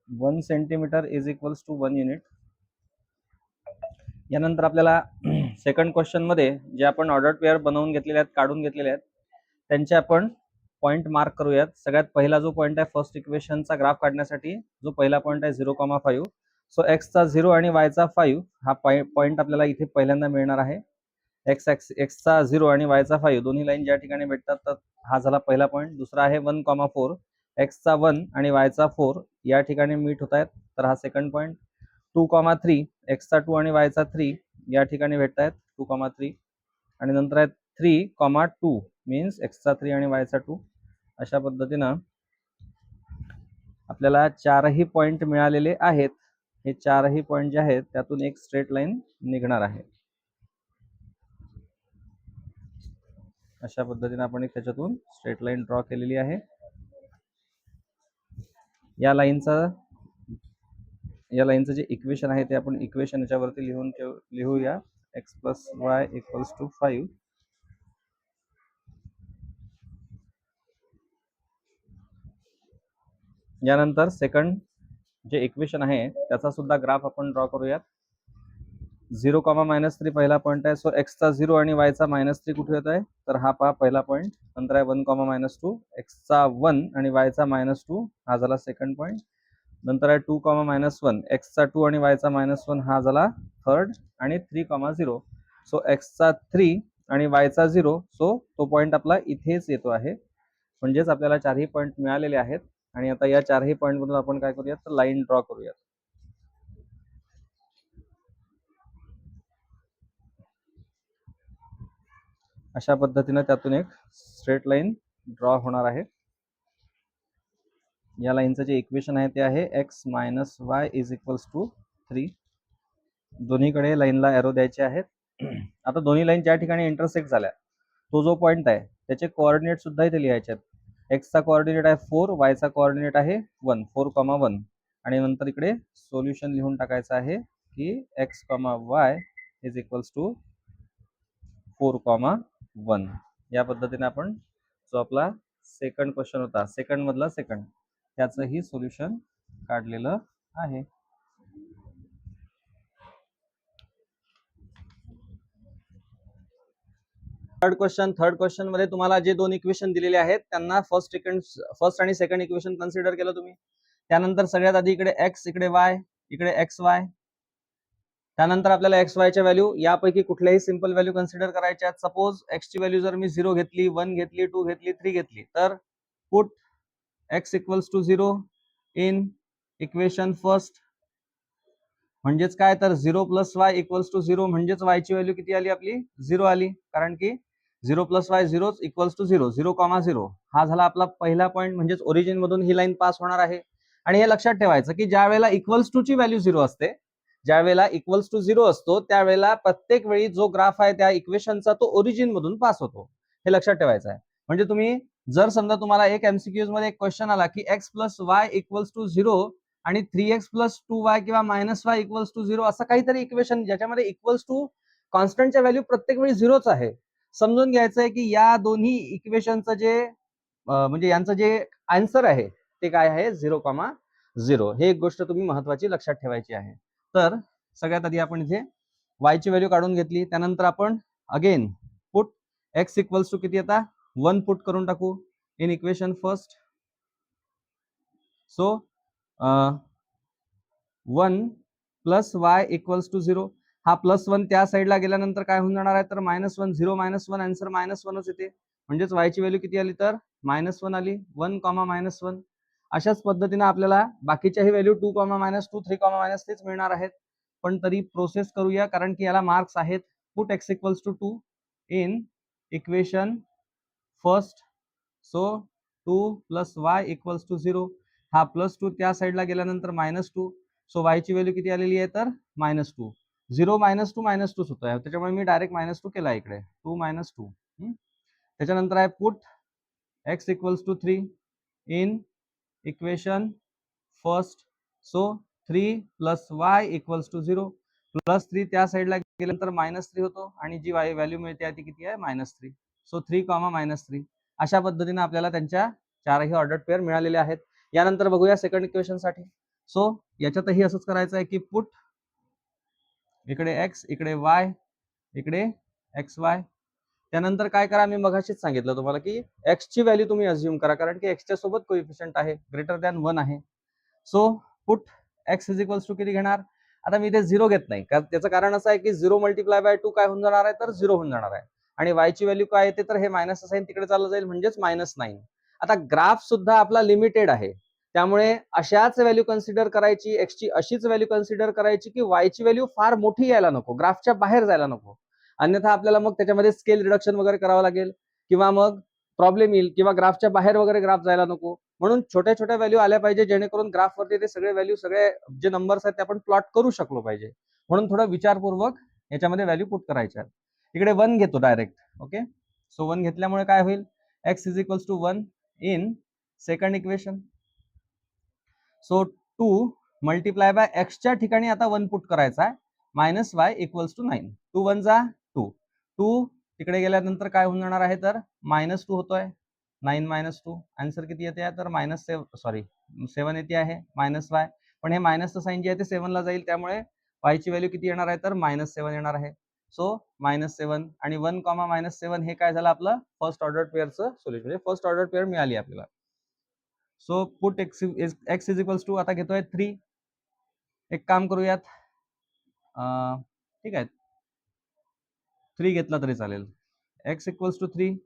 1 centimetre is equals to 1 unit. यानंतर आपल्याला सेकंड क्वेश्चन मध्ये जे आपण ऑर्डर पेअर बनवून घेतलेले आहेत, काढून घेतलेले आहेत, त्यांचे आपण पॉइंट मार्क करूयात. सगळ्यात पहिला जो पॉइंट आहे फर्स्ट इक्वेशनचा ग्राफ काढण्यासाठी, जो पहिला पॉइंट आहे 0,5. सो x चा 0 आणि y चा 5 हा पॉइंट आपल्याला इथे पहिल्यांदा मिळणार आहे. x चा 0 आणि y चा 5 दोन्ही लाईन ज्या ठिकाणी भेटतात तर हा झाला पहिला पॉइंट. दुसरा आहे 1,4. x चा 1 आणि y चा 4 या ठिकाणी मीट होत आहेत, तर हा सेकंड पॉइंट. 2,3 x चा 2 आणि y चा 3 या ठिकाणी भेटत आहेत 2,3. आणि नंतर आहे 3,2 मीन्स x चा 3 आणि y चा 2. अशा पद्धतीनं आपल्याला चारही पॉइंट मिळालेले आहेत. हे चारही पॉइंट जे आहेत त्यातून एक स्ट्रेट लाईन निघणार आहे. अशा पद्धतीने आपण एक त्याच्यातून स्ट्रेट लाईन ड्रॉ केलेली आहे. या लाईनचं जे इक्वेशन आहे ते आपण इक्वेशन याच्यावरती लिहूया x + y = 5. यानंतर सेकंड जे इक्वेशन आहे त्याचा सुद्धा ग्राफ आपण ड्रॉ करूयात. 0, -3 पहिला पॉइंट आहे. सो x चा 0 आणि y चा -3 कुठे येत आहे तर हा पहा पहिला पॉइंट. नंतर आहे 1, -2 x चा 1 आणि y चा -2 हा झाला सेकंड पॉइंट. नंतर आहे 2, -1 x चा 2 आणि y चा -1 हा झाला थर्ड. आणि 3, 0 सो x चा 3 आणि y चा 0. सो तो पॉइंट आपला इथेच येतो आहे. म्हणजेच आपल्याला चारही पॉइंट मिळालेले आहेत. आणि आता या चारही पॉइंट मधून आपण काय करूयात तर लाईन ड्रॉ करूयात. अशा पद्धतीने त्यातून एक स्ट्रेट लाईन ड्रॉ होणार आहे. या लाईनचं जे इक्वेशन आहे ते आहे x - y = 3. दोन्हीकडे लाईनला एरो द्यायचे आहेत. आता दोन्ही लाईन ज्या ठिकाणी इंटरसेक्ट झाल्या तो जो पॉइंट आहे त्याचे कोऑर्डिनेट सुद्धा इथे लिहायचे आहेत. x चा कोऑर्डिनेट आहे 4, y चा कोऑर्डिनेट आहे 1, 4,1. आणि नंतर इकडे सोल्युशन लिहून टाकायचं आहे की x, y = 4,1. या पद्धतीने आपण जो आपला सेकंड क्वेश्चन होता, सेकंड मधला सेकंड, त्याचंही सोल्युशन काढलेलं आहे. थर्ड क्वेश्चन मध्ये तुम्हाला जे दोन इक्वेशन दिलेले आहेत त्यांना फर्स्ट आणि सेकंड इक्वेशन कन्सिडर केलं तुम्ही. त्यानंतर सगळ्यात आधी इकडे x, इकडे y, इकडे xy. त्यानंतर आपल्याला एक्स वायच्या व्हॅल्यू यापैकी कुठल्याही सिंपल व्हॅल्यू कन्सिडर करायच्या आहेत. सपोज एक्स ची व्हॅल्यू जर मी 0 घेतली, 1 घेतली, 2 घेतली, 3 घेतली, तर put x equals to 0 in equation first. म्हणजेच काय, तर 0 प्लस वाय इक्वल्स टू 0 म्हणजेच y ची व्हॅल्यू किती आली आपली, 0 आली. कारण की 0 प्लस वाय 0 इक्वल्स टू 0, 0,0 हा झाला आपला पहिला पॉईंट. म्हणजेच ओरिजिन मधून ही लाईन पास होणार आहे. आणि हे लक्षात ठेवायचं की ज्या वेळेला इक्वल्स टू ची व्हॅल्यू 0 असते, ज्या वेळेला इक्वल्स टू 0 असतो, त्यावेळेला प्रत्येक वेळी जो ग्राफ आहे त्या इक्वेशनचा तो ओरिजिन मधून पास होतो. हे लक्षात ठेवायचं आहे. म्हणजे तुम्ही जर समजा तुम्हाला एक एमसीक्यूज मध्ये एक क्वेश्चन आला की x plus y equals to 0 आणि 3x प्लस 2y किंवा मायनस वाय इक्वल्स टू 0 असं काहीतरी इक्वेशन ज्याच्यामध्ये इक्वल्स टू कॉन्स्टंटच्या व्हॅल्यू प्रत्येक वेळी 0च आहे, समजून घ्यायचं आहे की या दोन्ही इक्वेशनचं जे म्हणजे यांचं जे आन्सर आहे ते काय आहे, 0,0. हे एक गोष्ट तुम्ही महत्वाची लक्षात ठेवायची आहे. तर सगळ्यात आधी आपण इथे y ची व्हॅल्यू काढून घेतली. त्यानंतर आपण again put x equals to किती आता 1 पुट करून टाकू in equation first. So 1 plus y equals to 0. हा प्लस 1 त्या साईडला गेल्यानंतर काय होऊन जाणार आहे, तर -1, 0 -1 आन्सर -1च येते. म्हणजेच y ची व्हॅल्यू किती आली, तर -1 आली. 1, -1. अशाच पद्धतीने आपल्याला बाकीच्याही व्हॅल्यू 2, -2, 3, -3 मिळणार आहेत. पण तरी प्रोसेस करूया कारण की याला मार्क्स आहेत. Put x equals to 2 in equation first. So 2 plus y equals to 0. हा +2 त्या साईडला गेल्यानंतर -2. सो y ची व्हॅल्यू किती आलेली आहे, तर -2. 0 -2 -2 होत आहे, त्याच्यामुळे मी डायरेक्ट -2 केला इकडे. 2 -2. त्याच्यानंतर आहे put x equals to 3 in equation first. So 3 plus y equals to 0. +3 त्या साईडला गेल्यानंतर -3 होतो आणि जी व्हॅल्यू मिळते ती किती आहे, -3. सो 3, -3. अशा पद्धतीने आपल्याला त्यांच्या चारही ऑर्डर पेअर मिळालेले आहेत. यानंतर बघूया सेकंड इक्वेशन साठी. सो याच्यातही असंच करायचं आहे की पुट इकडे x, इकडे y, इकडे xy. त्यानंतर काय करा, मी मगाशीच सांगितलं तुम्हाला की x ची व्हॅल्यू तुम्ही अज्युम करा कारण की x च्या सोबत कोएफिशियंट आहे, ग्रेटर दॅन 1 आहे. So put x is equals to किती घेणार, आता मी इथे 0 घेत नाही, त्याचं कारण असं आहे की 0 मल्टिप्लाय बाय 2 काय होऊन जाणार आहे, तर 0 होऊन जाणार आहे. आणि y ची व्हॅल्यू काय येते, तर हे मायनस साइन तिकडे चाललं जाईल, म्हणजेच -9. आता ग्राफ सुद्धा आपला लिमिटेड आहे, त्यामुळे अशाच व्हॅल्यू कन्सिडर करायची, x ची अशीच व्हॅल्यू कन्सिडर करायची की y ची व्हॅल्यू फार मोठी यायला नको, ग्राफच्या बाहेर जायला नको. अन्यथा आपल्याला मग त्याच्यामध्ये स्केल रिडक्शन वगैरे करावं लागेल किंवा मग प्रॉब्लेम येईल, किंवा ग्राफच्या बाहेर वगैरे ग्राफ जायला नको. म्हणून छोट्या छोट्या व्हॅल्यू आल्या पाहिजे, जेणेकरून ग्राफवरती ते सगळे व्हॅल्यू, सगळे जे नंबर्स आहेत ते आपण प्लॉट करू शकलो पाहिजे. म्हणून थोडा विचारपूर्वक याच्यामध्ये व्हॅल्यू पुट करायच्या आहेत. इकडे 1 घेतो डायरेक्ट. ओके, सो 1 घेतल्यामुळे काय होईल, x is equals to 1 in second equation. So 2 multiply by x च्या ठिकाणी आता 1 पुट करायचा आहे, -y इक्वल्स टू 9. 2 1 जा 2. 2 तिकडे गेल्यानंतर काय होऊन जाणार आहे, तर -2 होतोय. 9 - 2 आन्सर किती येते आहे, तर -7 येते आहे, -y. पण हे मायनसचं साइन जे आहे ते 7 ला जाईल, त्यामुळे y ची व्हॅल्यू किती येणार आहे, तर -7 येणार आहे. सो -7 आणि 1, -7 हे काय झालं, आपलं फर्स्ट ऑर्डर पेअरचं सोल्युशन, म्हणजे फर्स्ट ऑर्डर पेअर मिळाली आपल्याला. So put x is equals to, आता घेतोय 3. एक काम करूयात, ठीक आहे 3 घेतला तरी चालेल. x equals to 3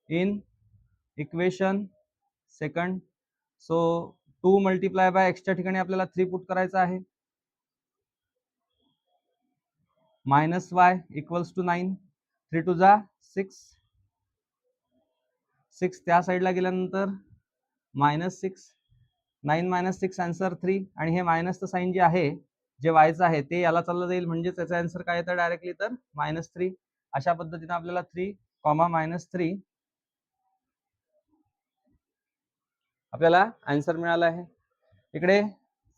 in equation second. So 2 multiply by x च्या ठिकाणी आपल्याला 3 पुट करायचं आहे, -y इक्वल्स टू 9. 3 2 जा 6. 6 त्या साईडला गेल्यानंतर -6. 9 - 6 आन्सर 3. आणि हे मायनसचं साइन जे आहे, जे वायचं आहे ते याला चाललं जाईल, म्हणजे त्याचा आन्सर काय येतं डायरेक्टली, तर -3. अशा पद्धतीने आपल्याला 3, -3 आपल्याला आन्सर मिळाला आहे. इकडे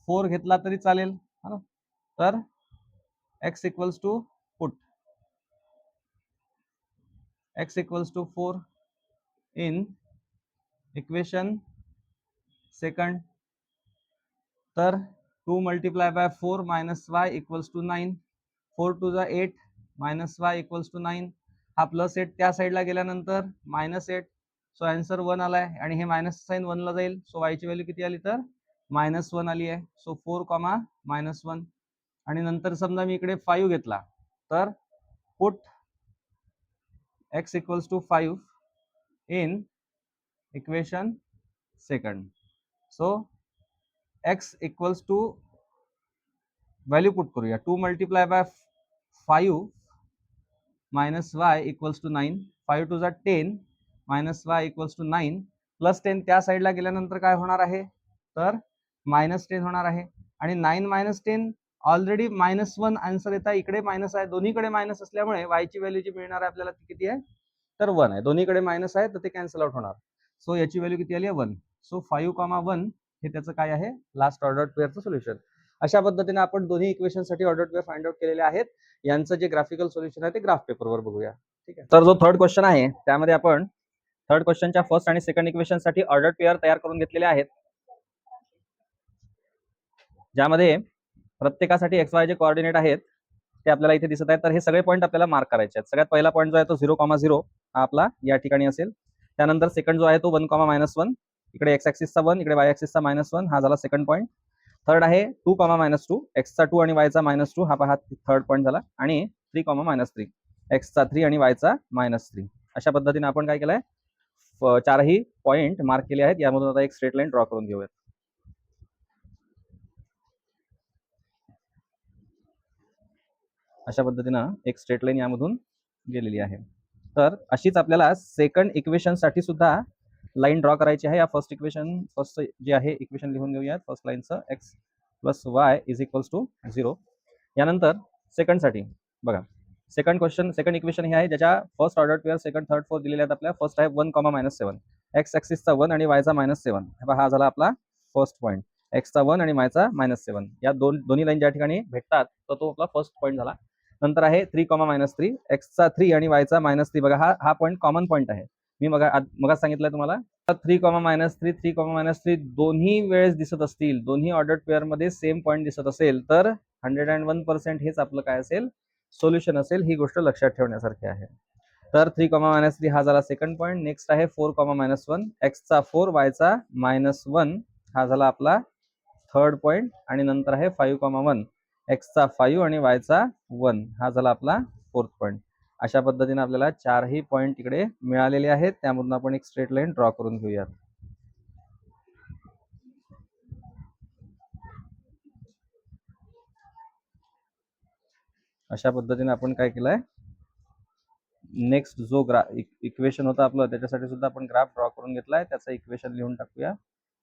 4 घेतला तरी चालेल, तर x equals to put x equals to 4 in equation second. तर 2 multiply by 4 -y equals to 9. 4 2 जा 8, -y इक्वल्स टू 9. हा +8 त्या साईडला गेल्यानंतर -8. सो आन्सर 1 आलाय, आणि हे मायनस साइन 1 ला जाईल. सो y ची व्हॅल्यू किती आली, तर -1 आली आहे. सो 4, -1. आणि नंतर समजा मी इकडे 5 घेतला तर put x equals to 5 in equation second. So x equals to value put करूया 2 multiply by 5 minus y equals to 9. 5 two जा 10 minus y equals to 9 plus 10 त्या साईडला गेल्यानंतर काय होणार आहे तर -10 होणार आहे. आणि 9 मायनस 10 ऑलरेडी -1 आन्सर येत आहे. इकडे मायनस आहे, दोन्हीकडे मायनस असल्यामुळे y ची व्हॅल्यू जी मिळणार आहे आपल्याला ती किती आहे तर 1 आहे. दोन्हीकडे मायनस आहे तर ते कॅन्सल आउट होणार. सो याची व्हॅल्यू किती आली आहे 1. सो 5,1 हे त्याचं काय आहे लास्ट ऑर्डर पेअरचं सोल्युशन. अशा पद्धतीने आपण दोन्ही इक्वेशन साठी ऑर्डर पेअर फाइंड आउट केलेले आहेत. यांचं जे ग्राफिकल सोल्युशन आहे ते ग्राफ पेपरवर बघूया. ठीक आहे. तर जो थर्ड क्वेश्चन आहे त्यामध्ये आपण थर्ड क्वेश्चनच्या फर्स्ट आणि सेकंड इक्वेशन साठी ऑर्डर पेअर तयार करून घेतलेले आहेत, ज्यामध्ये प्रत्येकासाठी एक्स वाय जे कोऑर्डिनेट आहेत ते आपल्याला इथे दिसत आहेत. तर हे सगळे पॉईंट आपल्याला मार्क करायचे आहेत. सगळ्यात पहिला पॉईंट जो आहे तो 0,0 हा आपला या ठिकाणी असेल. त्यानंतर सेकंड जो आहे तो 1,-1, इकडे एक्स ऍक्सिसचा 1, इकडे वाय ऍक्सिसचा -1 हा झाला सेकंड पॉईंट. थर्ड आहे 2,-2, एक्सचा 2 आणि वायचा -2 हा थर्ड पॉईंट झाला. आणि 3,-3, एक्सचा 3 आणि वायचा -3. अशा पद्धतीने आपण काय केलंय चारही पॉईंट मार्क केले आहेत. यामधून आता एक स्ट्रेट लाईन ड्रॉ करून घेऊयात. अशा पद्धतीनं एक स्ट्रेट लाईन यामधून गेलेली आहे. तर अशीच आपल्याला सेकंड इक्वेशन साठी सुद्धा लाईन ड्रॉ करायची आहे. या फर्स्ट जे आहे इक्वेशन लिहून घेऊयात. फर्स्ट लाईनचं x plus y is equals to 0. यानंतर सेकंड साठी बघा सेकंड इक्वेशन हे आहे ज्याच्या first order pair second third fourth दिलेले आहेत आपल्या. फर्स्ट आहे 1,-7, एक्स ऍक्सिसचा 1 आणि वायचा -7 हा झाला आपला फर्स्ट पॉईंट. एक्सचा 1 आणि वायचा -7 या दोन्ही लाईन ज्या ठिकाणी भेटतात तर तो आपला फर्स्ट पॉईंट झाला. नंतर आहे 3,-3, एक्सचा 3 आणि वायचा -3 बघा हा पॉईंट कॉमन पॉईंट आहे. मी मग सांगितलंय तुम्हाला 3,-3 दोन्ही वेळेस दिसत असतील, दोन्ही ऑर्डर पेअर मध्ये सेम पॉईंट दिसत असेल तर 101% हेच आपलं काय असेल सोल्युशन असेल. ही गोष्ट लक्षात ठेवण्यासारखी आहे. तर 3,-3 हा झाला सेकंड पॉईंट. नेक्स्ट आहे 4,-1, एक्सचा 4 वायचा -1 हा झाला आपला थर्ड पॉईंट. आणि नंतर आहे 5,1, एक्सचा 5 आणि वायचा 1 हा झाला आपला फोर्थ पॉईंट. अशा पद्धतीने आपल्याला चारही पॉईंट इकडे मिळालेले आहेत. त्यामधून आपण एक स्ट्रेट लाईन ड्रॉ करून घेऊयात. अशा पद्धतीने आपण काय केलंय नेक्स्ट जो इक्वेशन होता आपलं त्याच्यासाठी सुद्धा आपण ग्राफ ड्रॉ करून घेतलाय. त्याचं इक्वेशन लिहून टाकूया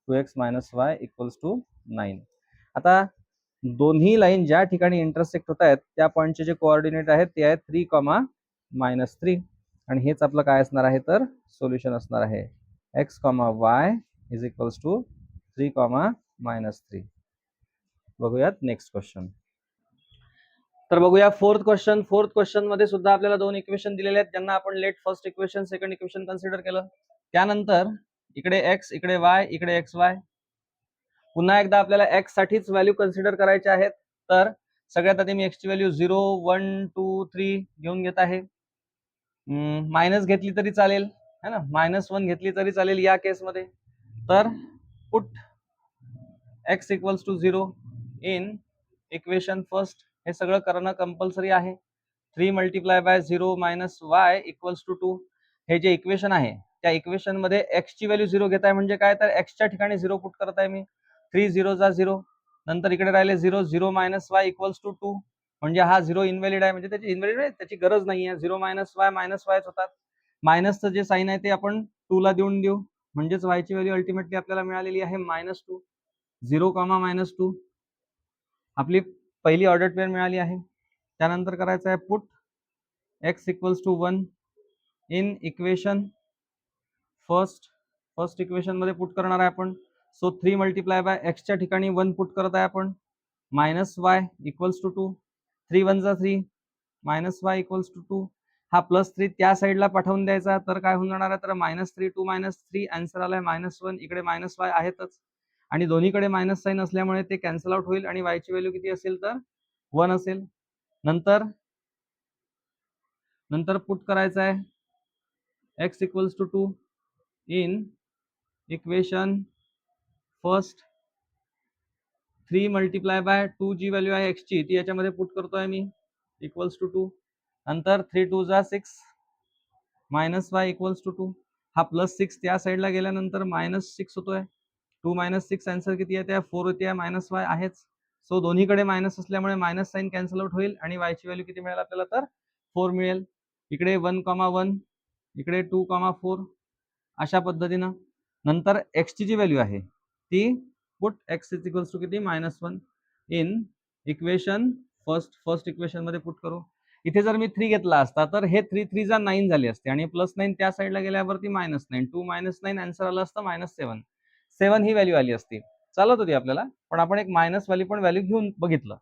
2x - y इक्वल्स टू 9. आता दोन्ही लाईन ज्या ठिकाणी इंटरसेक्ट होत आहेत त्या पॉईंटचे जे कोऑर्डिनेट आहेत ते आहेत 3,-3 आणि हेच आपलं काय असणार आहे तर सोल्युशन असणार आहे. x, y is equals to 3,-3. बघूयात नेक्स्ट क्वेश्चन. तर बघूया फोर्थ क्वेश्चन मध्ये सुद्धा आपल्याला दोन इक्वेशन दिलेले आहेत ज्यांना आपण let first equation second equation consider केलं. त्यानंतर इकडे x, इकडे y, इकडे xy. पुन्हा एकदा आपल्याला x साठीच व्हॅल्यू कन्सिडर करायच्या आहेत. तर सगळ्यात आधी मी x ची व्हॅल्यू 0, 1, 2, 3 घेऊन घेत आहे. मायनस घेतली तरी चालेल है ना, -1 घेतली तरी चालेल या केसमध्ये. तर put x equals to 0 in equation first. हे सगळं करणं कंपल्सरी आहे. 3 multiply by 0 minus y equals to 2. हे जे इक्वेशन आहे त्या इक्वेशन मध्ये x ची व्हॅल्यू 0 घेत आहे म्हणजे काय तर x च्या ठिकाणी 0 पुट करत आहे मी. 3 0 जा 0. नंतर इकडे राहिले 0 0 मायनस वाय इक्वल्स टू 2. म्हणजे हा 0 इनव्हॅलिड आहे, म्हणजे त्याची इनव्हॅलिड आहे, त्याची गरज नाही आहे. 0 मायनस वायच होतात. मायनसचं जे साइन आहे ते आपण 2 ला देऊन देऊ. म्हणजेच y ची व्हॅल्यू अल्टिमेटली आपल्याला मिळालेली आहे -2. 0, -2 आपली पहिली ऑर्डर पेअर मिळाली आहे. त्यानंतर करायचं आहे put x equals to 1 in equation first equation मध्ये पुट करणार आहे आपण. सो 3 मल्टिप्लाय बाय x च्या ठिकाणी 1 पुट करत आहे आपण. -y equals to 2. 3 1 जा 3 -y इक्वल्स टू 2. हा +3 त्या साईडला पाठवून द्यायचा. तर काय होऊन जाणार आहे तर -3 2 -3 आन्सर आलाय -1. इकडे -y आहेतच आणि दोन्हीकडे मायनस साइन असल्यामुळे ते कॅन्सल आउट होईल आणि y ची व्हॅल्यू किती असेल तर 1 असेल. नंतर पुट करायचं आहे x equals to 2 in equation first. 3 multiply by 2 जी व्हॅल्यू आहे एक्सची ती याच्यामध्ये पुट करतोय मी इक्वल्स टू 2. नंतर 3 2 जा 6 मायनस वाय इक्वल्स टू 2. हा +6 त्या साईडला गेल्यानंतर -6 होतोय. 2 - 6 आन्सर किती येते 4 येते -y आहेच. सो दोन्हीकडे मायनस असल्यामुळे मायनस साइन कॅन्सल आउट होईल आणि y ची व्हॅल्यू किती मिळेल आपल्याला तर 4 मिळेल. इकडे 1,1 इकडे 2,4 अशा पद्धतीनं. नंतर x ची जी व्हॅल्यू आहे ती put x is equals to किती -1 इन इक्वेशन फर्स्ट इक्वेशन मध्ये पुट करू. इथे जर मी 3 घेतला असता तर हे 3 3 जा 9 झाली असते आणि +9 त्या साईडला गेल्यावरती -9 2 -9 आन्सर आलं असतं -7. 7 ही व्हॅल्यू आली असती, चालत होती आपल्याला, पण आपण एक मायनस वाली पण व्हॅल्यू घेऊन बघितलं.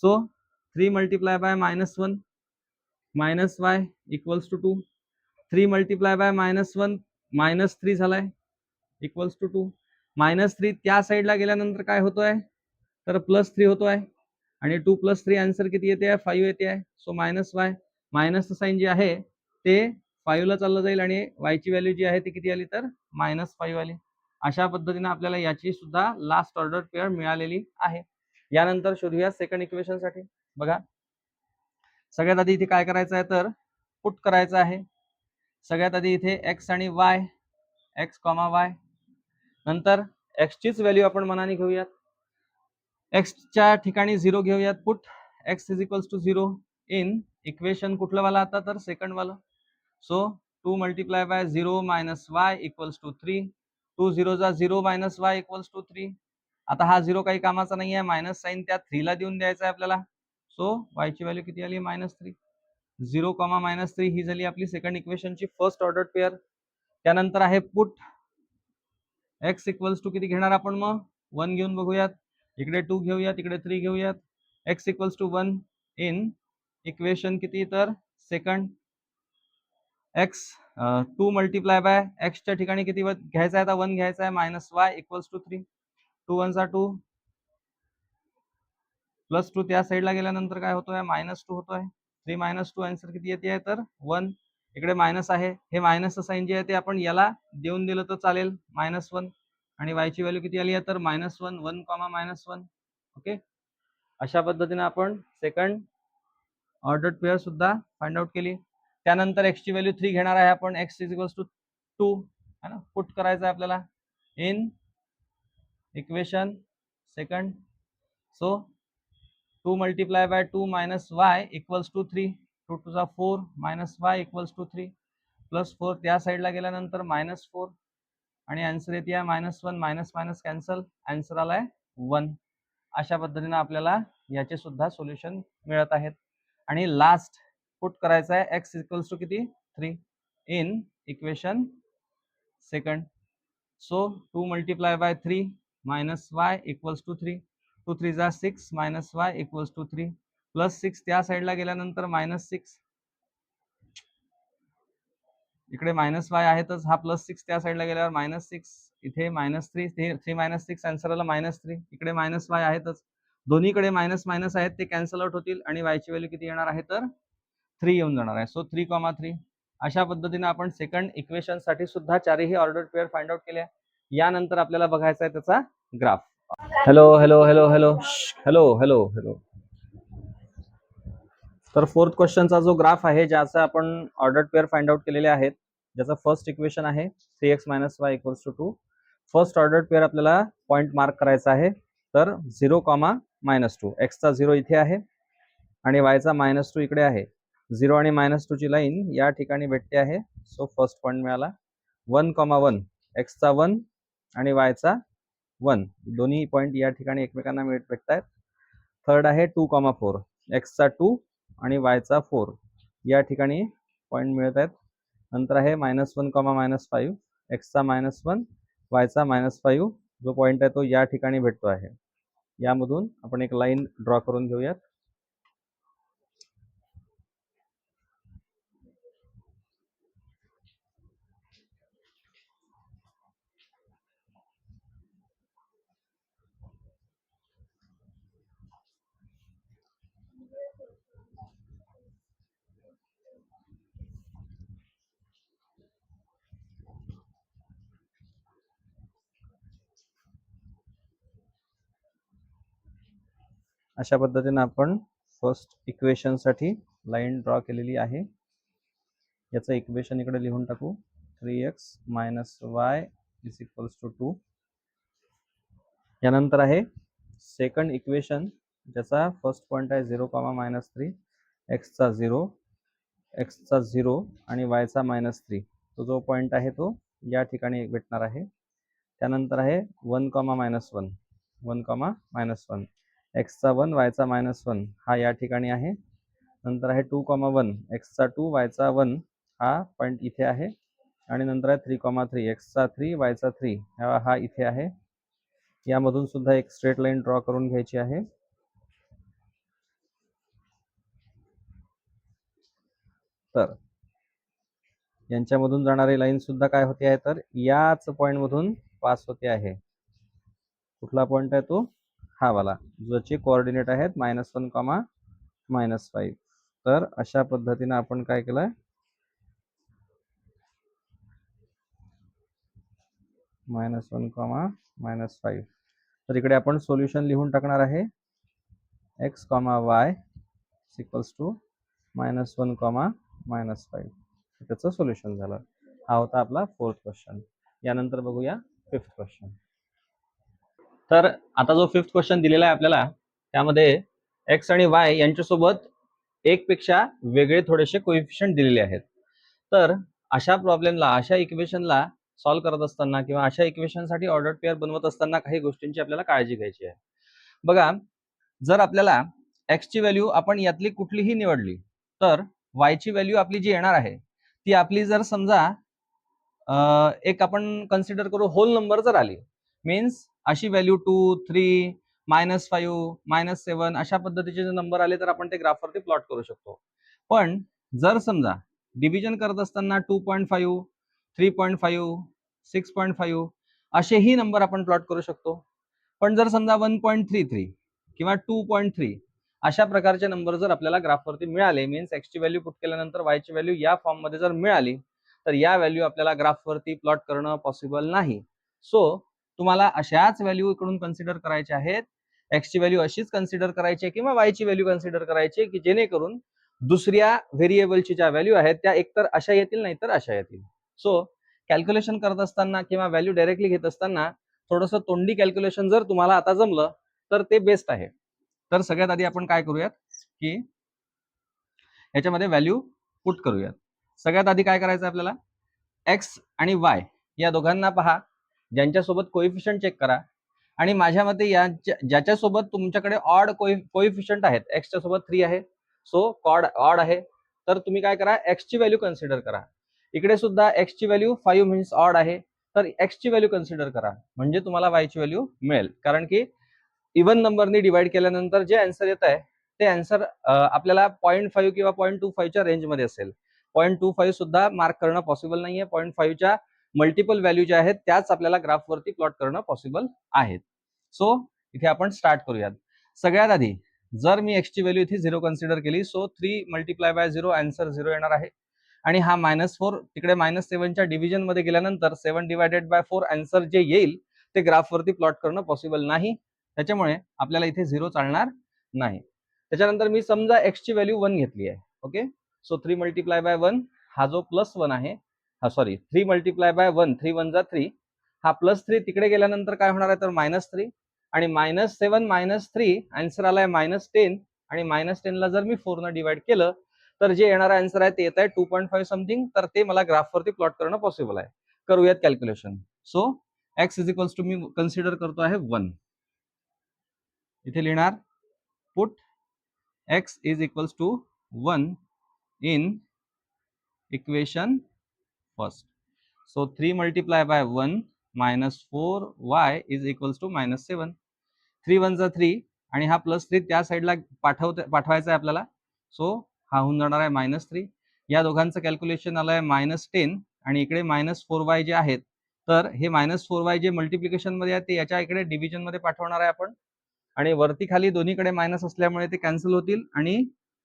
So 3 multiply by -1 -y equals to 2. 3 multiply by -1 -3 झालाय इक्वल्स टू 2. -3 त्या साईडला गेल्यानंतर काय होतोय तर +3 होतोय आणि 2 + 3 आन्सर किती येते 5 येते आहे. सो -y मायनसचं साइन जे आहे ते 5 ला चाललं जाईल आणि y ची व्हॅल्यू जी आहे ती किती आली तर -5 आली. अशा पद्धतीने आपल्याला याची सुद्धा लास्ट ऑर्डर पेअर मिळालेली आहे. यानंतर शोधूया सेकंड इक्वेशन साठी. बघा सगळ्यात आधी इथे काय करायचं आहे तर पुट करायचं आहे. सगळ्यात आधी इथे x आणि y x, y. नंतर x चीच व्हॅल्यू आपण मनाने घेऊयात. x च्या ठिकाणी 0 घेऊयात. Put x is equals to 0 in equation कुठलं वाला आता तर सेकंड वाला. So 2 multiply by 0 -y equals to 3. 2 0 जा 0 -y इक्वल्स टू 3. आता हा 0 काही कामाचा नाही आहे, मायनस साइन त्या 3 ला देऊन द्यायचा आहे आपल्याला. सो y ची व्हॅल्यू किती आली -3. 0, -3 ही झाली आपली सेकंड इक्वेशनची फर्स्ट ऑर्डर पेअर. त्यानंतर आहे पुट x इक्वल्स टू किती घेणार आपण मग 1 घेऊन बघूयात. इकडे 2 घेऊयात, इकडे 3 घेऊयात. x equals to 1 in equation किती तर second. x 2 multiply by x च्या ठिकाणी किती घ्यायचा आहे आता 1 घ्यायचा आहे -y इक्वल्स टू 3. 2 1 2 +2 त्या साईडला गेल्यानंतर काय होतोय -2 होतोय. 3 - 2 आन्सर किती येते तर 1. इकडे मायनस आहे, हे मायनसचं साइन जे आहे ते आपण याला देऊन दिलं तर चालेल -1 आणि y ची व्हॅल्यू किती आली आहे तर -1 1, -1. ओके, अशा पद्धतीने आपण सेकंड ऑर्डर पेअर सुद्धा फाइंड आउट केली. त्यानंतर x ची व्हॅल्यू 3 घेणार आहे आपण. x इज इक्वल्स टू 2 है ना, पुट करायचं आहे आपल्याला in equation second. So 2 multiply by 2 -y equals to 3. 2 2 जा 4 -y इक्वल्स टू 3 +4 त्या साईडला गेल्यानंतर -4 आणि आन्सर येते -1 मायनस कॅन्सल, आन्सर आलाय 1. अशा पद्धतीने आपल्याला याचे सुद्धा सोल्युशन मिळत आहेत. आणि लास्ट पुट करायचा आहे x इक्वल्स टू किती 3 in equation second. So 2 multiply by 3 -y equals to 3. 2 3 जा 6 -y इक्वल्स टू 3 +6 त्या साईडला गेल्यानंतर -6. इकडे -y आहेतच, हा +6 त्या साईडला गेल्यावर -6. इथे -3 3 -6 आन्सर आला -3. इकडे -y आहेतच, दोन्हीकडे मायनस मायनस आहेत ते कॅन्सल आउट होतील आणि y ची व्हॅल्यू किती येणार आहे तर 3 येऊन जाणार आहे. सो 3,3. अशा पद्धतीने आपण सेकंड इक्वेशन साठी सुद्धा चारही ऑर्डर पेअर फाइंड आउट केल्या. यानंतर आपल्याला बघायचा आहे त्याचा graph. Hello hello hello hello hello hello hello. तर फोर्थ क्वेश्चनचा जो ग्राफ आहे ज्याचा आपण ऑर्डर पेअर फाइंड आउट केलेले आहेत, ज्याचा फर्स्ट इक्वेशन आहे 3x - y = 2. First order pair आपल्याला पॉइंट मार्क करायचा आहे. तर 0, -2. x चा 0 इथे आहे आणि y चा -2 इकडे आहे. 0 आणि -2 ची लाईन या ठिकाणी भेटते आहे. सो फर्स्ट पॉइंट मिळाला. 1, 1 x चा 1 आणि y चा 1 दोन्ही पॉइंट या ठिकाणी एकमेकांना भेटतायत. थर्ड आहे 2, 4 x चा 2 आणि y चा 4 या ठिकाणी पॉइंट मिळत आहेत. नंतर आहे -1, -5 x चा -1 y चा -5 जो पॉइंट आहे तो या ठिकाणी भेटतो आहे. यामधून आपण एक लाईन ड्रॉ करून घेऊयात. अशा पद्धतीने आपण फर्स्ट इक्वेशन साठी लाईन ड्रॉ केलेली आहे. याचं इक्वेशन इकडे लिहून टाकू. 3x - y = 2. यानंतर आहे सेकंड इक्वेशन, ज्याचा फर्स्ट पॉइंट आहे 0, -3, x चा 0, x चा 0 आणि y चा -3. तो जो पॉइंट आहे तो या ठिकाणी भेटणार आहे. त्यानंतर आहे 1, -1, 1, -1, x चा 1, y चा -1 हा या ठिकाणी आहे. नंतर आहे 2, 1, x चा 2, y चा 1 हा पॉइंट इथे आहे. आणि नंतर आहे 3, 3, x चा 3, y चा 3 हा इथे आहे. यामधून सुद्धा एक स्ट्रेट लाईन ड्रॉ करून घ्यायची आहे. तर यांच्यामधून जाणारी लाईन सुद्धा काय होते आहे, तर याच पॉइंट मधून पास होते आहे. कुठला पॉइंट आहे तो? हा वाला, ज्याचे कोऑर्डिनेट आहेत -1, -5. तर अशा पद्धतीने आपण काय केलंय, -1, -5. तर इकडे आपण सोल्युशन लिहून टाकणार आहे. x, y = -1, -5. त्याचं सोल्युशन झालं. हा होता आपला फोर्थ क्वेश्चन. यानंतर बघूया फिफ्थ क्वेश्चन. तर आता जो फिफ्थ क्वेश्चन दिलेला आहे आपल्याला, त्यामध्ये x आणि y यांच्यासोबत एक पेक्षा वेगळे थोडेसे कोएफिशियंट दिलेले आहेत. तर अशा प्रॉब्लेमला, अशा इक्वेशनला सॉल्व्ह करत असताना किंवा अशा इक्वेशनसाठी ऑर्डर पेअर बनवत असताना काही गोष्टींची आपल्याला काळजी घ्यायची आहे. बघा, जर आपल्याला x ची व्हॅल्यू आपण यातली कुठलीही निवडली, तर y ची व्हॅल्यू आपली जी येणार आहे ती आपली, जर समजा एक आपण कन्सिडर करू होल नंबर जर आली, मीन्स अशी व्हॅल्यू 2, 3, -5, -7 अशा पद्धतीचे जे नंबर आले तर आपण ते ग्राफवरती प्लॉट करू शकतो. पण जर समजा डिव्हिजन करत असताना 2.5, 3.5, 6.5 असेही नंबर आपण प्लॉट करू शकतो. पण जर समजा 1.33 किंवा 2.3 अशा प्रकारचे नंबर जर आपल्याला ग्राफवरती मिळाले, मीन्स x ची व्हॅल्यू पुट केल्यानंतर y ची व्हॅल्यू या फॉर्म मध्ये जर मिळाली, तर या व्हॅल्यू आपल्याला ग्राफवरती प्लॉट करणं पॉसिबल नाही. सो तुम्हाला अशाच व्हॅल्यू इकडून कन्सिडर करायच्या आहेत. x ची व्हॅल्यू अशीच कन्सिडर करायची आहे किंवा y ची व्हॅल्यू कन्सिडर करायची आहे, की जेणेकरून दुसऱ्या व्हेरिएबलची ज्या व्हॅल्यू आहेत त्या एकतर अशा येतील नाही तर अशा येतील. सो कॅल्क्युलेशन करत असताना किंवा व्हॅल्यू डायरेक्टली घेत असताना थोडंसं तोंडी कॅल्क्युलेशन जर तुम्हाला आता जमलं तर ते बेस्ट आहे. तर सगळ्यात आधी आपण काय करूयात, की याच्यामध्ये व्हॅल्यू पुट करूयात. सगळ्यात आधी काय करायचं आपल्याला, x आणि y या दोघांना पहा, ज्यांच्यासोबत कोएफिशियंट चेक करा. आणि माझ्या मते ज्याच्यासोबत तुमच्याकडे ऑड कोएफिशियंट आहेत, x च्या सोबत 3 आहे, सो ऑड आहे, तर तुम्ही काय करा, x ची व्हॅल्यू कन्सिडर करा. इकडे सुद्धा x ची व्हॅल्यू 5 मीन्स ऑड आहे, तर x ची व्हॅल्यू कन्सिडर करा, म्हणजे तुम्हाला y ची व्हॅल्यू मिळेल. कारण की इव्हन नंबरनी डिवाइड केल्यानंतर जे आन्सर येत आहे ते आन्सर आपल्याला 0.5 किंवा 0.25 च्या रेंजमध्ये असेल. 0.25 सुद्धा मार्क करणं पॉसिबल नाहीये. 0.5 च्या मल्टिपल व्हॅल्यू ज्या आहेत त्याच आपल्याला ग्राफवरती प्लॉट करणं पॉसिबल आहेत. सो इथे आपण स्टार्ट करूयात. सगळ्यात आधी जर मी x ची व्हॅल्यू इथे 0 कन्सिडर केली, सो 3 × 0 आन्सर 0 येणार आहे. आणि हा -4 तिकडे -7 च्या डिव्हिजन मध्ये गेल्यानंतर 7/4 आन्सर जे येईल ते ग्राफवरती प्लॉट करणं पॉसिबल नाही. त्याच्यामुळे आपल्याला इथे 0 चालणार नाही. त्याच्यानंतर मी समजा x ची व्हॅल्यू 1 घेतली आहे. ओके, सो 3 × 1 हा जो +1 आहे, हा सॉरी 3 × 1, 3 1 जा 3, हा +3 तिकडे गेल्यानंतर काय होणार आहे तर -3 आणि -7 - 3 आन्सर आलाय -10 आणि -10 ला जर मी 4 ने डिवाइड केलं तर जे येणारा आन्सर आहे ते येत आहे 2.5 समथिंग. तर ते मला ग्राफवरती प्लॉट करणं पॉसिबल आहे. करूयात कॅल्क्युलेशन. सो x = मी कन्सिडर करतो आहे 1. इथे लिहिणार put x = 1 in equation first. So 3 × 1 -4y = -7. 3 1 जा 3 आणि हा +3 त्या साईडला पाठवायचा आहे आपल्याला. सो हा होऊन जाणार आहे -3. या दोघांचं कॅल्क्युलेशन आलंय -10 आणि इकडे -4y जे आहेत, तर हे -4y जे मल्टिप्लिकेशन मध्ये आहे ते याच्या इकडे डिव्हिजन मध्ये पाठवणार आहे आपण. आणि वरती खाली दोन्हीकडे मायनस असल्यामुळे ते कॅन्सल होतील आणि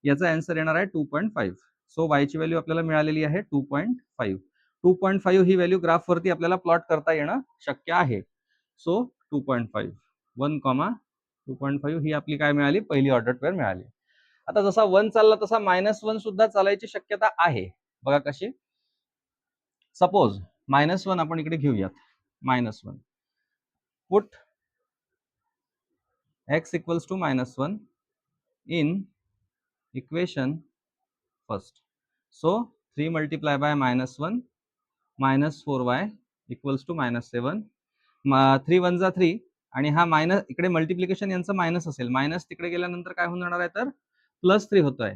याचा आन्सर येणार आहे 2.5. सो y ची व्हॅल्यू आपल्याला मिळालेली आहे 2.5. 2.5 ही व्हॅल्यू ग्राफवरती आपल्याला प्लॉट करता येणं शक्य आहे. सो 2.5, 1, 2.5 ही आपली काय मिळाली, पहिली ऑर्डर पेअर मिळाली. आता जसा 1 चालला तसा -1 सुद्धा चालायची शक्यता आहे. बघा कशी, सपोज -1 आपण इकडे घेऊयात. -1 put x equals to -1 in equation first. So 3 multiply by -1 -4y equals to -7. 3 1 जा 3 आणि हा मायनस इकडे मल्टिप्लिकेशन यांचं मायनस असेल, मायनस तिकडे गेल्यानंतर काय होऊन जाणार आहे तर +3 होतोय.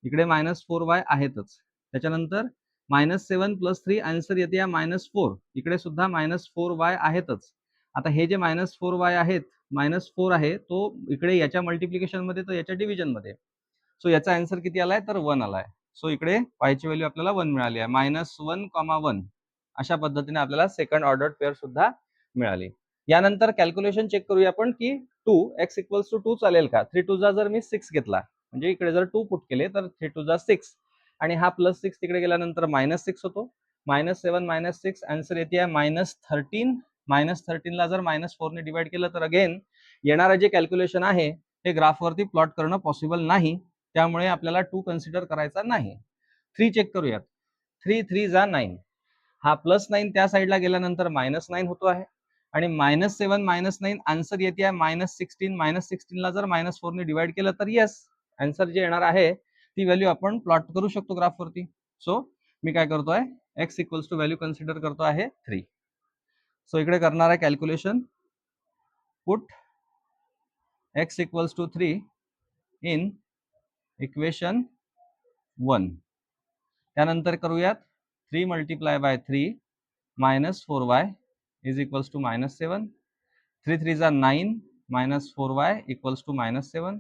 इकडे -4y आहेतच. त्याच्यानंतर -7 + 3 आन्सर येते या -4. इकडे सुद्धा -4y आहेतच. आता हे जे -4y आहेत, -4 आहे तो इकडे याच्या मल्टिप्लिकेशन मध्ये, तो याच्या डिव्हिजन मध्ये. सो याचा आन्सर किती आलाय तर 1 आलाय. सो इकडे y ची व्हॅल्यू आपल्याला 1 मिळाली आहे. -1, 1 अशा पद्धतीने आपल्याला सेकंड ऑर्डर पेअर सुद्धा मिळाली. यानंतर कॅल्क्युलेशन चेक करूया आपण की 2 x equals to 2 चालेल का. 3 2 जा जर मी 6 घेतला, म्हणजे इकडे जर 2 पुट केले तर 3 2 जा 6 आणि हा +6 तिकडे गेल्यानंतर -6 होतो. -7 -6 आन्सर येते -13. -13 ला जर -4 ने डिवाइड केलं तर अगेन येणारं जे कॅल्क्युलेशन आहे हे ग्राफवरती प्लॉट करणं पॉसिबल नाही. त्यामुळे आपल्याला 2 कन्सिडर करायचा नाही. 3 चेक करूयात. 3 3 जा 9. हा +9 त्या साईडला गेल्यानंतर -9 होतो आहे आणि -7 -9 आन्सर येते आहे -16. -16 ला जर -4 ने डिवाइड केलं तर येस, आन्सर जे येणार आहे ती व्हॅल्यू आपण प्लॉट करू शकतो ग्राफवरती. सो मी काय करतोय, x equals to value consider करतो आहे 3. सो इकडे करणार आहे calculation. Put x equals to 3 in equation 1. त्यानंतर करूयात 3 multiply by 3 -4y is equals to -7. 3 3 जा 9 -4y इक्वल्स टू -7.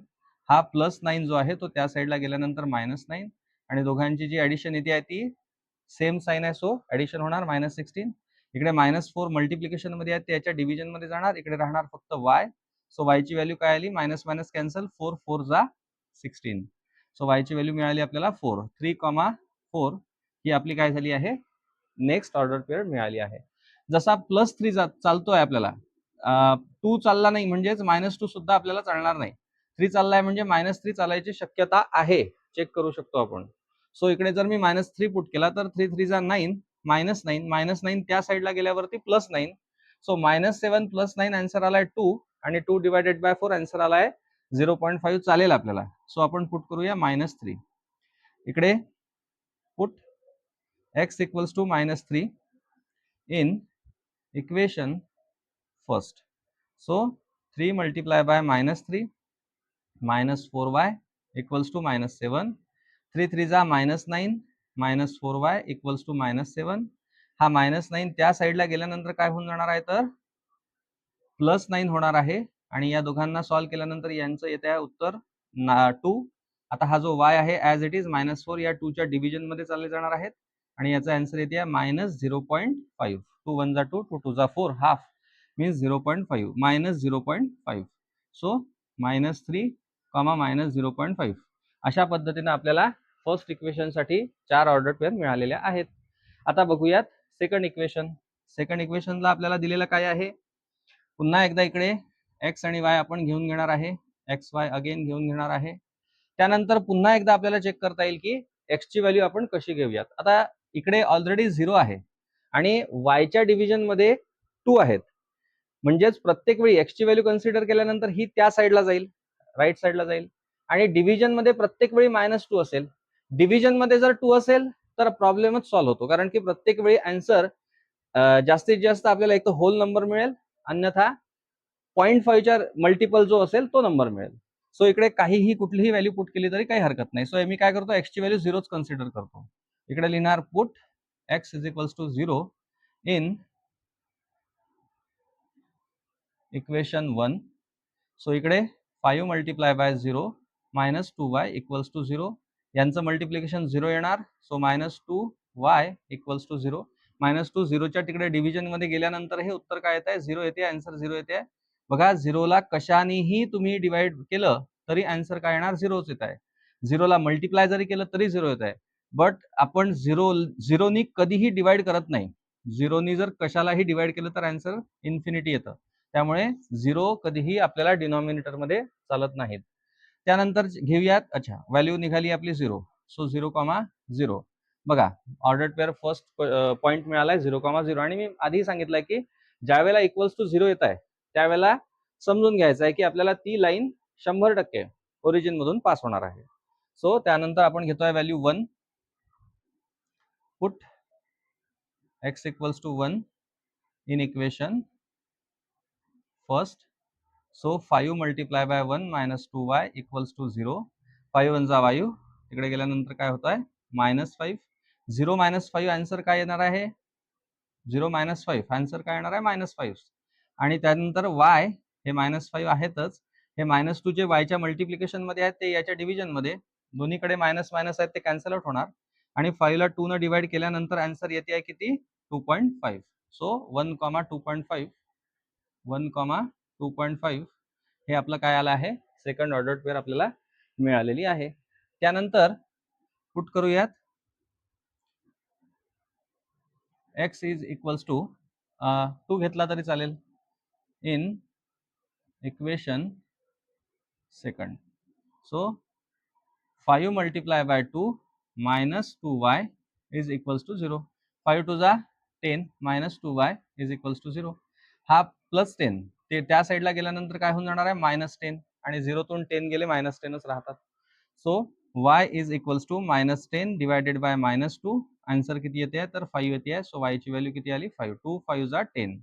हा +9 जो आहे तो त्या साईडला गेल्यानंतर -9 आणि दोघांची जी ऍडिशन येते आहे ती सेम साइन आहे. सो ऍडिशन होणार -16. इकडे -4 मल्टिप्लिकेशन मध्ये आहे, त्याच्या डिव्हिजन मध्ये जाणार, इकडे राहणार फक्त y. सो y ची व्हॅल्यू काय आली, मायनस कॅन्सल, 4 4 जा 16. सो y ची व्हॅल्यू मिळाली आपल्याला 4. 3,4 ही आपली काय झाली आहे, नेक्स्ट ऑर्डर पेअर मिळाली आहे. जसा +3 चालतोय आपल्याला, 2 चालला नाही म्हणजेच -2 सुद्धा आपल्याला चालणार नाही. 3 चाललाय म्हणजे -3 चालायची शक्यता आहे, चेक करू शकतो आपण. सो इकडे जर मी -3 पुट केला तर 3 3 जा 9 -9 -9 त्या साईडला गेल्यावरती +9. सो -7 +9 आन्सर आलाय 2 आणि 2 डिवायडेड बाय 4 आन्सर आलाय 0.5 चालेल आपल्याला. सो आपण पुट करूया -3. इकडे put x equals to -3 in equation first. So 3 multiply by -3 -4y equals to -7. 3 3 जा -9 -4y equals to -7. हा -9 त्या साईडला गेल्यानंतर काय होऊन जाणार आहे तर +9 होणार आहे आणि या दोघांना सॉल्व्ह केल्यानंतर यांचं येते आहे उत्तर 2. आता हा जो y आहे ॲज इट इज -4 या 2 च्या डिव्हिजन मध्ये चालले जाणार आहेत आणि याचा आन्सर येते आहे -0.5. 2 1 जा 2, 2 2 जा 4, हाफ मीन्स 0.5, -0.5. सो -3, -0.5 अशा पद्धतीने आपल्याला फर्स्ट इक्वेशन साठी 4 ऑर्डर पेअर मिळालेल्या आहेत. आता बघूयात सेकंड इक्वेशन. सेकंड इक्वेशनला आपल्याला दिलेलं काय आहे, पुन्हा एकदा इकडे x आणि y आपण घेऊन घेणार आहे, x y अगेन घेऊन घेणार आहे. त्यानंतर पुन्हा एकदा आपल्याला चेक करता येईल की x ची व्हॅल्यू आपण कशी घेऊयात. आता इकडे ऑलरेडी 0 आहे आणि y च्या डिव्हिजन मध्ये 2 आहेत, म्हणजेच प्रत्येक वेळी x ची व्हॅल्यू कन्सिडर केल्यानंतर ही त्या साईडला जाईल, राईट साईडला जाईल आणि डिव्हिजन मध्ये प्रत्येक वेळी -2 असेल. डिव्हिजन मध्ये जर 2 असेल तर प्रॉब्लेमच सॉल्व्ह होतो, कारण की प्रत्येक वेळी आन्सर जास्तीत जास्त आपल्याला एक तर होल नंबर मिळेल, अन्यथा 0.5 च्या मल्टिपल जो असेल तो नंबर मिळेल. सो इकडे काहीही कुठलीही व्हॅल्यू पुट केली तरी काही हरकत नाही. सो मी काय करतो, x ची व्हॅल्यू 0च कन्सिडर करतो. इकडे लिहिणार put x is equals to 0 in equation 1. So इकडे 5 multiply by 0 -2y equals to 0. यांचं मल्टिप्लिकेशन 0 येणार. So -2y equals to 0. -2 0च्या तिकडे डिव्हिजन मध्ये गेल्यानंतर हे उत्तर काय येत आहे, 0 येते, आन्सर 0 येते. बघा 0 ला कशानेही तुम्ही डिवाइड केलं तरी आन्सर काय येणार, 0च येत आहे. 0 ला मल्टिप्लाय जरी केलं तरी 0 येत आहे. बट आपण 0 नी कधीही डिवाइड करत नाही. 0 नी जर कशालाही डिवाइड केलं तर आन्सर इन्फिनिटी येतं. त्यामुळे 0 कधीही आपल्याला डिनॉमिनेटर मध्ये चालत नाहीत. त्यानंतर घेऊयात, अच्छा व्हॅल्यू निघाली आपली 0. सो 0,0 बघा, ऑर्डर्ड पेअर फर्स्ट पॉइंट मिळालाय 0,0. आणि मी आधी सांगितलंय की ज्या वेळेला इक्वल्स टू 0 येत आहे त्यावेळेला समजून घ्यायचं आहे की आपल्याला ती लाईन 100% ओरिजिन मधून पास होणार आहे. सो त्यानंतर आपण घेतोय value 1, put x equals to 1 in equation first. So 5 multiply by 1 minus 2y equals to 0. 5 1 जा 5, तिकडे गेल्यानंतर काय होत आहे -5. 0 -5 आन्सर काय येणार आहे 0 -5 आन्सर काय येणार आहे -5. आणि त्यानंतर y हे -5 आहेतच, हे -2 जे y च्या मल्टिप्लिकेशन मध्ये आहेत ते याच्या डिव्हिजन मध्ये, दोन्हीकडे मायनस मायनस आहेत ते कॅन्सल आउट होणार. आणि 5 ला 2 ने डिवाइड केल्यानंतर आन्सर येते आहे किती 2.5. सो 1,2.5 1,2.5 हे आपलं काय आलं आहे सेकंड ऑर्डर पेअर आपल्याला मिळालेली आहे. त्यानंतर पुट करूयात x इज इक्वल्स टू 2 घेतला तरी चालेल in equation second. So 5 multiply by 2 minus 2y is equals to 0. 5 2 जा 10 minus 2y is equals to 0. हा प्लस 10 ते त्या साईडला गेल्यानंतर काय होऊन जाणार आहे -10, आणि 0 तून 10 गेले -10च राहतात. So y is equals to -10 divided by -2. Answer किती येते तर 5 येते आहे. सो y ची व्हॅल्यू किती आली 5. 2 5 जा 10.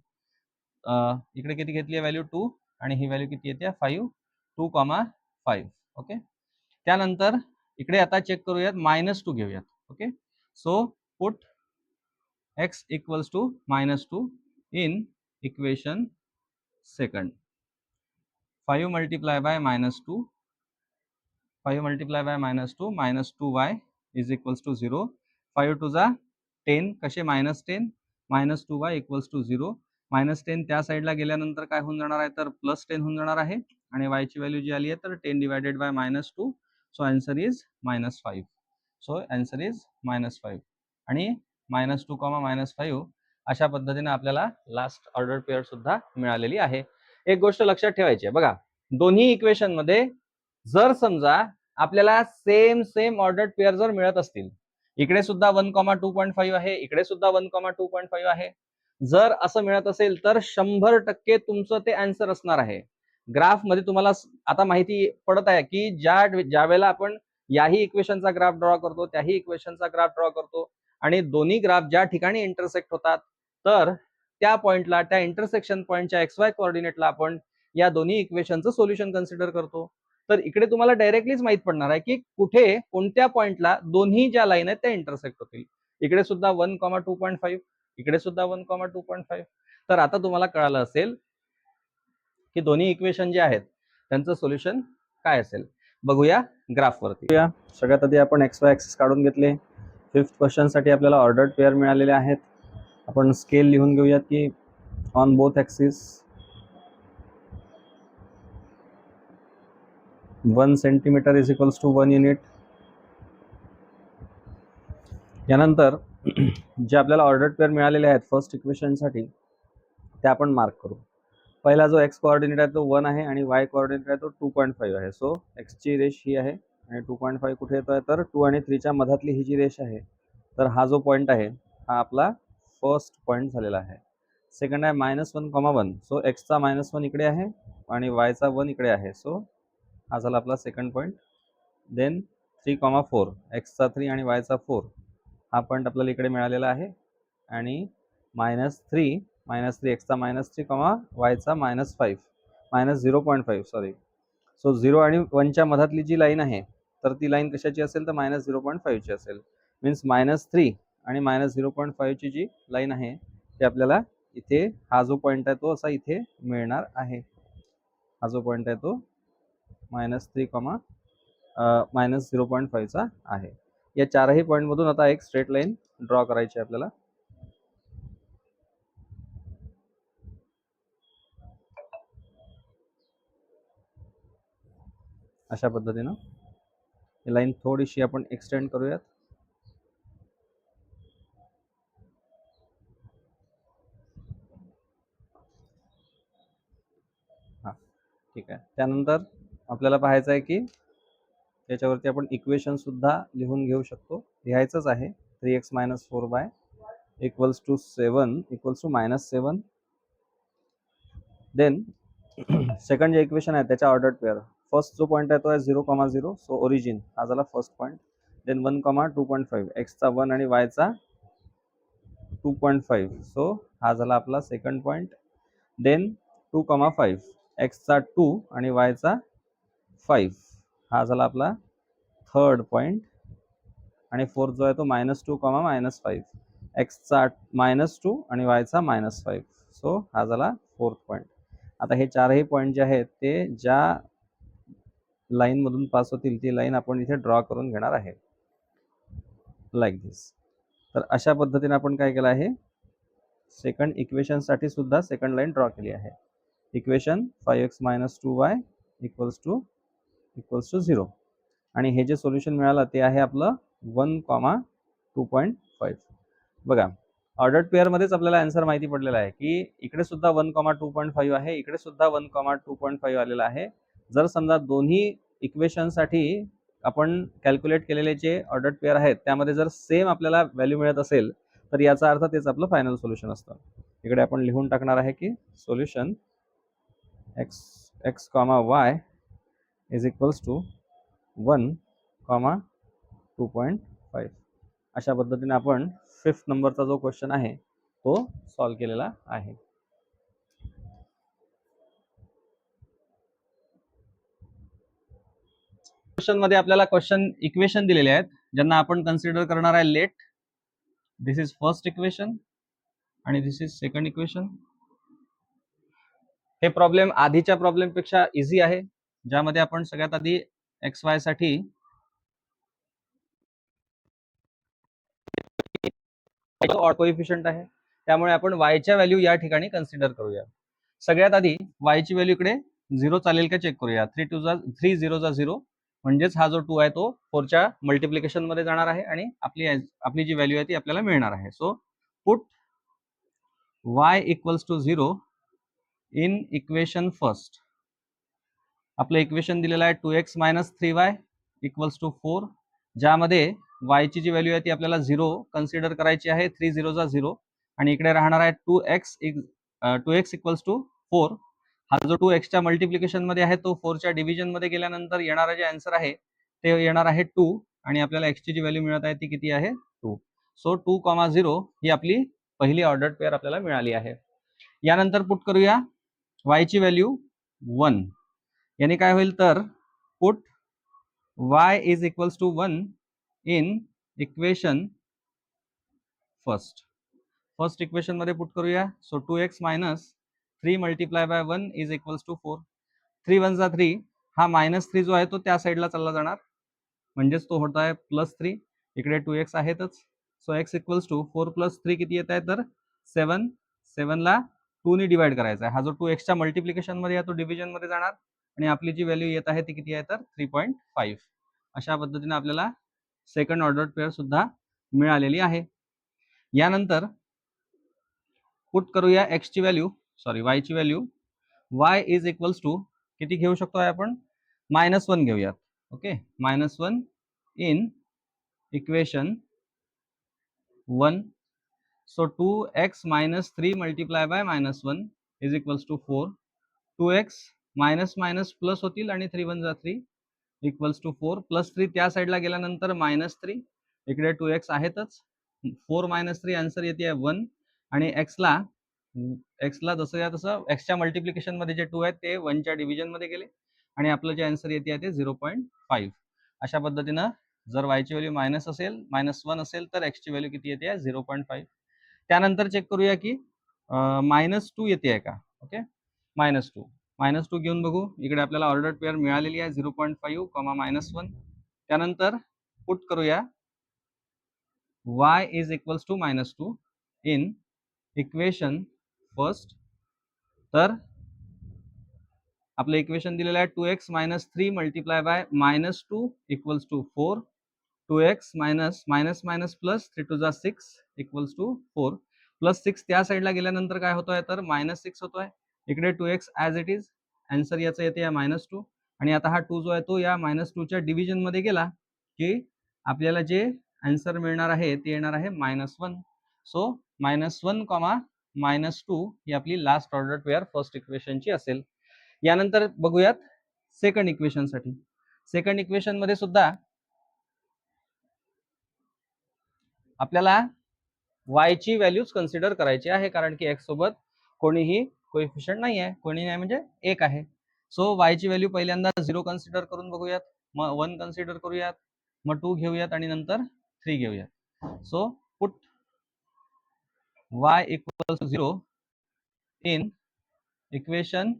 इकडे किती घेतली आहे व्हॅल्यू 2, आणि ही व्हॅल्यू किती येते 5. 2,5. ओके. त्यानंतर इकडे आता चेक करूयात -2 घेऊयात. Okay. So put x equals to -2 in equation second. 5 multiply by -2, 5 multiply by -2 minus 2y is equals to 0. 5 2 जा 10, कसे -10 मायनस 2y इक्वल्स टू 0. -10 त्या साईडला गेल्यानंतर काय होऊन जाणार आहे तर +10 होऊन जाणार आहे, आणि y ची व्हॅल्यू जी आली आहे तर 10 divided by -2. So answer is -5. So answer is -5. आणि -2, -5 अशा पद्धतीने आपल्याला लास्ट ऑर्डर पेअर सुद्धा मिळालेली आहे. एक गोष्ट लक्षात ठेवायची आहे बघा, दोन्ही इक्वेशन मध्ये जर समजा आपल्याला सेम ऑर्डर पेअर जर मिळत असतील, इकडे सुद्धा 1,2.5 आहे, इकडे सुद्धा 1,2.5 आहे, जर असं मिळत असेल तर 100% तुमचं ते आन्सर असणार आहे. ग्राफ मध्ये तुम्हाला आता माहिती पडत आहे की ज्या वेळेला आपण याही इक्वेशनचा ग्राफ ड्रॉ करतो, त्याही इक्वेशनचा ग्राफ ड्रॉ करतो, आणि दोन्ही ग्राफ ज्या ठिकाणी इंटरसेक्ट होतात तर त्या पॉइंटला, त्या इंटरसेक्शन पॉइंटच्या XY कोऑर्डिनेटला आपण या दोन्ही इक्वेशनचं सोल्युशन कन्सिडर करतो. तर इकडे तुम्हाला डायरेक्टलीच माहित पडणार आहे की कुठे कोणत्या पॉइंटला दोन्ही ज्या लाईन आहेत त्या इंटरसेक्ट होतील. इकडे सुद्धा 1,2.5, इकडे सुद्धा 1,2.5. तर आता तुम्हाला कळालं असेल की दोन्ही इक्वेशन जे आहेत त्यांचं सोल्युशन काय असेल. बघूया ग्राफ वरती. सगळ्यात आधी आपण XY ऍक्सिस काढून घेतले. 5th क्वेश्चन साठी आपल्याला ऑर्डर्ड पेअर मिळालेले आहेत. आपण स्केल लिहून घेऊयात की on both axis 1 centimetre is equals to 1 unit. यानंतर जे आपल्याला ऑर्डर्ड पेअर मिळालेले आहेत फर्स्ट इक्वेशन साठी ते आपण मार्क करू. पहिला जो x कोऑर्डिनेट आहे तो 1 आहे, आणि y कोऑर्डिनेट आहे तो 2.5 आहे. सो x ची रेष ही आहे, आणि 2.5 कुठे येतोय तर 2 आणि 3 च्या मधातली ही जी रेष आहे, तर हा जो पॉइंट आहे हा आपला फर्स्ट पॉइंट झालेला आहे. सेकंड आहे -1,1. सो x चा -1 इकडे आहे आणि y चा 1 इकडे आहे. सो हा झाला आपला सेकंड पॉइंट. देन 3,4, x चा 3 आणि y चा 4 हा पॉइंट आपल्याला इकडे मिळालेला आहे. आणि -3 x चा -3, y चा -5 -0.5 सॉरी. सो 0 आणि 1 च्या मधातली जी लाईन आहे तर ती लाईन कशाची असेल तर -0.5 ची असेल. मीन्स -3 आणि -0.5 ची जी लाईन आहे ती आपल्याला इथे, हा जो पॉइंट आहे तो असा इथे मिळणार आहे. हा जो पॉइंट आहे तो -3, -0.5 चा आहे. या चारही पॉइंट मधून आता एक स्ट्रेट लाईन ड्रॉ करायची आहे आपल्याला. अशा पद्धतीनं ही लाईन थोडीशी आपण एक्सटेंड करूयात. ठीक आहे. त्यानंतर आपल्याला पाहायचं आहे की त्याच्यावरती आपण इक्वेशन सुद्धा लिहून घेऊ शकतो. लिहायचंच आहे 3x - 4y equals to 7 equals to -7. Then second जे इक्वेशन आहे त्याच्या ऑर्डर पेअर. फर्स्ट जो पॉईंट आहे तो आहे 0,0, सो ओरिजिन हा झाला फर्स्ट पॉईंट. देन 1,2.5 एक्सचा 1 आणि वायचा 2.5, सो हा झाला आपला सेकंड पॉईंट. देन 2,5 एक्सचा 2 आणि वायचा 5 हा झाला आपला थर्ड पॉईंट. आणि फोर्थ जो आहे तो -2, -5 एक्सचा -2 आणि वायचा -5, सो हा झाला फोर्थ पॉईंट. आता हे चारही पॉईंट जे आहेत ते ज्या लाईन मधून पास होतील ती लाईन आपण इथे ड्रॉ करून घेणार आहे, लाईक दिस. तर अशा पद्धतीने आपण काय केलं आहे, सेकंड इक्वेशन साठी सुद्धा सेकंड लाईन ड्रॉ केली आहे. Equation 5x - 2y equals to 0. आणि हे जे सोल्युशन मिळालं ते आहे आपलं 1,2.5. बघा, ऑर्डर्ड पेअर मध्येच आपल्याला आन्सर माहिती पडलेला आहे की इकडे सुद्धा 1,2.5 आहे, इकडे सुद्धा 1,2.5 आलेला आहे. जर समजा दोन्ही इक्वेशनसाठी आपण कॅल्क्युलेट केलेले जे ऑर्डर्ड पेअर आहेत त्यामध्ये जर सेम आपल्याला व्हॅल्यू मिळत असेल तर याचा अर्थ तेच आपलं फायनल सोल्युशन असतं. इकडे आपण लिहून टाकणार आहे की solution x, y is equals to 1,2.5. अशा पद्धतीने आपण 5th नंबरचा जो क्वेश्चन आहे तो सॉल्व्ह केलेला आहे. क्वेश्चन मध्ये आपल्याला क्वेश्चन इक्वेशन दिलेले आहेत ज्यांना आपण कन्सिडर करणार आहे let. This is first equation आणि दिस इज सेकंड इक्वेशन. हे प्रॉब्लेम आधीच्या प्रॉब्लेम पेक्षा इझी आहे, ज्यामध्ये आपण सगळ्यात आधी XY साठी ऑड कोएफिशियंट आहे त्यामुळे आपण y च्या व्हॅल्यू या ठिकाणी कन्सिडर करूया. सगळ्यात आधी y ची व्हॅल्यू इकडे 0 चालेल का चेक करूया. 3 0 0 म्हणजेच हा जो 2 आहे तो 4 च्या मल्टिप्लिकेशन मध्ये जाणार आहे आणि आपली जी व्हॅल्यू आहे ती आपल्याला मिळणार आहे. So put y equals to 0 in equation first. आपलं इक्वेशन दिलेलं आहे 2x - 3y इक्वल्स टू 4, ज्यामध्ये y ची जी व्हॅल्यू आहे ती आपल्याला 0 कन्सिडर करायची आहे. 3 0 0 आणि इकडे राहणार आहे 2x इक्वल्स टू 4. हा जो 2x च्या मल्टिप्लिकेशन मध्ये आहे तो 4 च्या डिव्हिजन मध्ये गेल्यानंतर येणारा जे आन्सर आहे ते येणार आहे 2 आणि आपल्याला x ची जी व्हॅल्यू मिळत आहे ती किती आहे 2. सो 2,0 ही आपली पहिली ऑर्डर्ड पेअर आपल्याला मिळाली आहे. यानंतर पुट करूया y ची व्हॅल्यू 1. याने काय होईल तर put y is equals to 1 in equation first equation मध्ये पुट करूया. So 2x - 3 multiply by 1 is equals to 4. 3 1 जा 3, हा -3 जो आहे तो त्या साईडला चालला जाणार म्हणजेच तो होत आहे +3. इकडे 2x आहेतच. सो x इक्वल्स टू 4 + 3 किती येत आहे तर 7. 7 ला 2 ने डिवाइड करायचा आहे. हा जो 2x च्या मल्टिप्लिकेशन मध्ये आहे तो डिव्हिजन मध्ये जाणार आणि आपली जी व्हॅल्यू येत आहे ती किती आहे तर 3.5. अशा पद्धतीने आपल्याला सेकंड ऑर्डर पेअर सुद्धा मिळालेली आहे. यानंतर पुट करूया y ची value. y is equals to किती घेऊ शकतो आपण -1 घेऊयात. Okay, -1 in equation 1. So 2x - 3 multiply by -1 is equals to 4. 2x minus plus होतील आणि 3 1 जा 3 इक्वल्स टू 4. +3 त्या साईडला गेल्यानंतर -3. इकडे 2x आहेतच. 4 - 3 आन्सर येते 1 आणि x ला जसं या तसं x च्या मल्टिप्लिकेशन मध्ये जे 2 आहेत ते 1 च्या डिव्हिजन मध्ये गेले आणि आपलं जे आन्सर येते ते 0.5. अशा पद्धतीनं जर y ची व्हॅल्यू -1 असेल तर x ची व्हॅल्यू किती येते 0.5. त्यानंतर चेक करूया की -2 येते का. ओके, -2 घेऊन बघू. इकडे आपल्याला ऑर्डर पेअर मिळालेली आहे 0.5, -1. त्यानंतर पुट करूया y is equals to -2 in equation first. तर आपलं इक्वेशन दिलेलं आहे 2x - 3 multiply by -2 equals to 4. 2x minus plus 3 2 जा 6 इक्वल्स टू 4. +6 त्या साईडला गेल्यानंतर काय होतोय तर -6 होतोय. इकडे 2x as it is answer याचा येते या -2 आणि आता हा 2 जो आहे तो या -2च्या डिव्हिजन मध्ये गेला की आपल्याला जे आन्सर मिळणार आहे ते येणार आहे -1. सो -1, -2 ही आपली लास्ट ऑर्डर पेअर फर्स्ट इक्वेशनची असेल. यानंतर बघूयात सेकंड इक्वेशन साठी. सेकंड इक्वेशन मध्ये सुद्धा आपल्याला y ची व्हॅल्यूज कन्सिडर करायची आहे, कारण की x सोबत कोणीही कोएफिशियंट नाही आहे, कोणी नाही म्हणजे 1 आहे. सो y ची व्हॅल्यू पहिल्यांदा 0 कन्सिडर करून बघूयात, मग 1 कन्सिडर करूयात, मग 2 घेऊयात आणि नंतर 3 घेऊयात. So put y equals to 0 in equation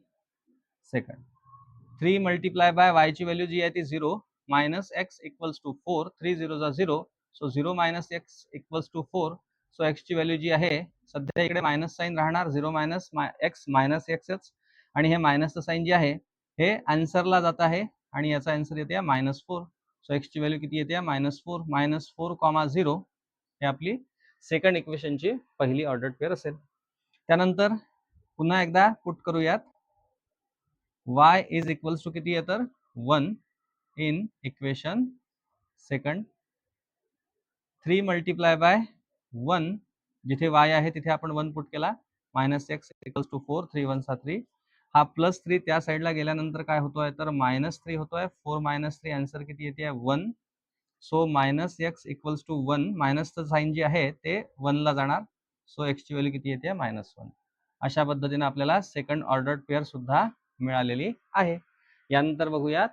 second. 3 multiply by y ची व्हॅल्यू जी आहे ती 0 मायनस x इक्वल्स टू 4. 3 0 जा 0. So 0 minus x equals to 4. So x ची व्हॅल्यू जी आहे सध्या इकडे मायनस साइन राहणार, 0 मायनस x मायनस xच, आणि हे मायनसचं साइन जे आहे हे आन्सरला जात आहे आणि याचा आन्सर येते -4. सो x ची व्हॅल्यू किती येते -4. -4, 0 हे आपली सेकंड इक्वेशनची पहिली ऑर्डर पेअर असेल. त्यानंतर पुन्हा एकदा पुट करूयात. y इज इक्वल्स टू किती आहे तर 1 in equation second. 3 multiply by 1, जिथे y आहे तिथे आपण 1 पुट केला, -x इक्वल्स टू 4. 3 1 3. हा +3 त्या साईडला गेल्यानंतर काय होतोय तर -3 होतोय. 4 - 3 आन्सर किती येते 1. So -x equals to 1. मायनसचं साइन जे आहे ते 1 ला जाणार. सो x ची व्हॅल्यू किती येते -1. अशा पद्धतीने आपल्याला सेकंड ऑर्डर पेअर सुद्धा मिळालेली आहे. यानंतर बघूयात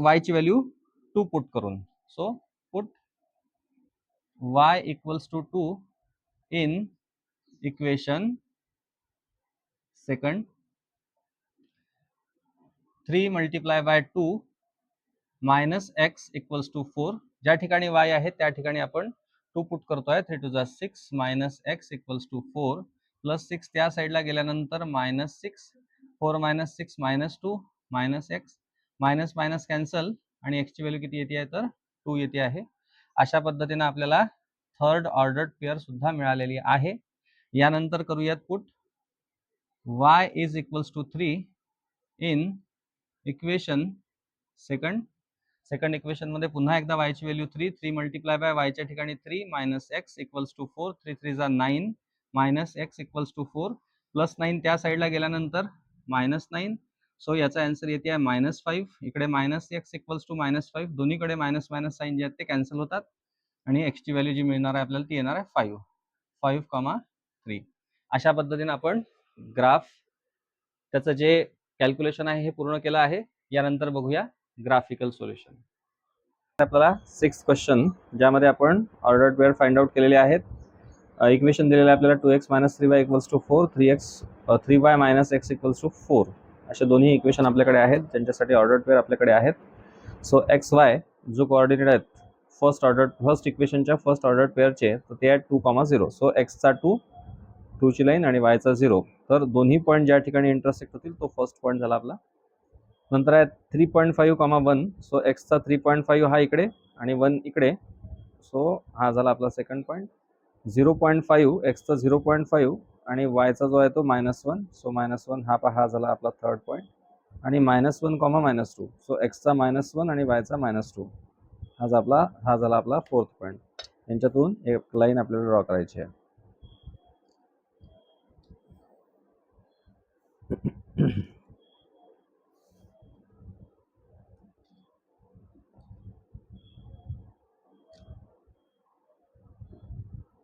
y ची व्हॅल्यू 2 पुट करून. So put y equals to 2 in equation second. 3 multiply by 2 minus x equals to 4. ज्या ठिकाणी y आहे त्या ठिकाणी आपण 2 पुट करतोय. 3 2 6 minus x equals to 4 plus 6 त्या साईडला गेल्यानंतर -6. 4 - 6 -2 -x. मायनस मायनस कॅन्सल आणि x ची व्हॅल्यू किती येते तर 2 येते आहे. अशा पद्धतीने आपल्याला थर्ड ऑर्डर पेअर सुद्धा मिळालेली आहे. यानंतर करूयात put y is equals to 3 in equation second. Second equation मध्ये पुन्हा एकदा y ची व्हॅल्यू 3. 3 मल्टिप्लाय बाय y च्या ठिकाणी 3 मायनस x इक्वल्स टू 4. 3 3 जा 9 minus x equals to 4 plus 9 त्या साईडला गेल्यानंतर -9. सो याचा आन्सर येते आहे -5. इकडे -x इक्वल्स टू -5. दोन्हीकडे मायनस मायनस साइन जे आहेत ते कॅन्सल होतात आणि x ची व्हॅल्यू जी मिळणार आहे आपल्याला ती येणार आहे 5. 5, 3. अशा पद्धतीने आपण ग्राफ त्याचं जे कॅल्क्युलेशन आहे हे पूर्ण केलं आहे. यानंतर बघूया ग्राफिकल सोल्युशन. आपल्याला 6 क्वेश्चन ज्यामध्ये आपण ऑर्डर पेअर फाइंड आउट केलेले आहेत. इक्वेशन दिलेलं आहे आपल्याला 2x - 3y equals to 4, 3y - x equals to 4. असे दोन्ही इक्वेशन आपल्याकडे आहेत ज्यांच्यासाठी ऑर्डर पेअर आपल्याकडे आहेत. सो एक्स वाय जो कोऑर्डिनेट आहेत फर्स्ट इक्वेशनच्या फर्स्ट ऑर्डर पेअरचे तर ते आहेत 2, 0. सो एक्सचा 2 ची लाईन आणि वायचा 0. तर दोन्ही पॉईंट ज्या ठिकाणी इंटरसेक्ट होतील तो फर्स्ट पॉईंट झाला आपला. नंतर आहे 3.5, 1. सो एक्सचा 3.5 हा इकडे आणि 1 इकडे. सो हा झाला आपला सेकंड पॉईंट. 0.5 एक्सचा 0.5 आणि वायचा जो आहे तो -1. सो -1 हा झाला आपला थर्ड पॉईंट आणि -1, -2. सो एक्सचा -1 आणि वायचा -2 हा झाला आपला फोर्थ पॉईंट. यांच्यातून एक लाईन आपल्याला ड्रॉ करायची आहे.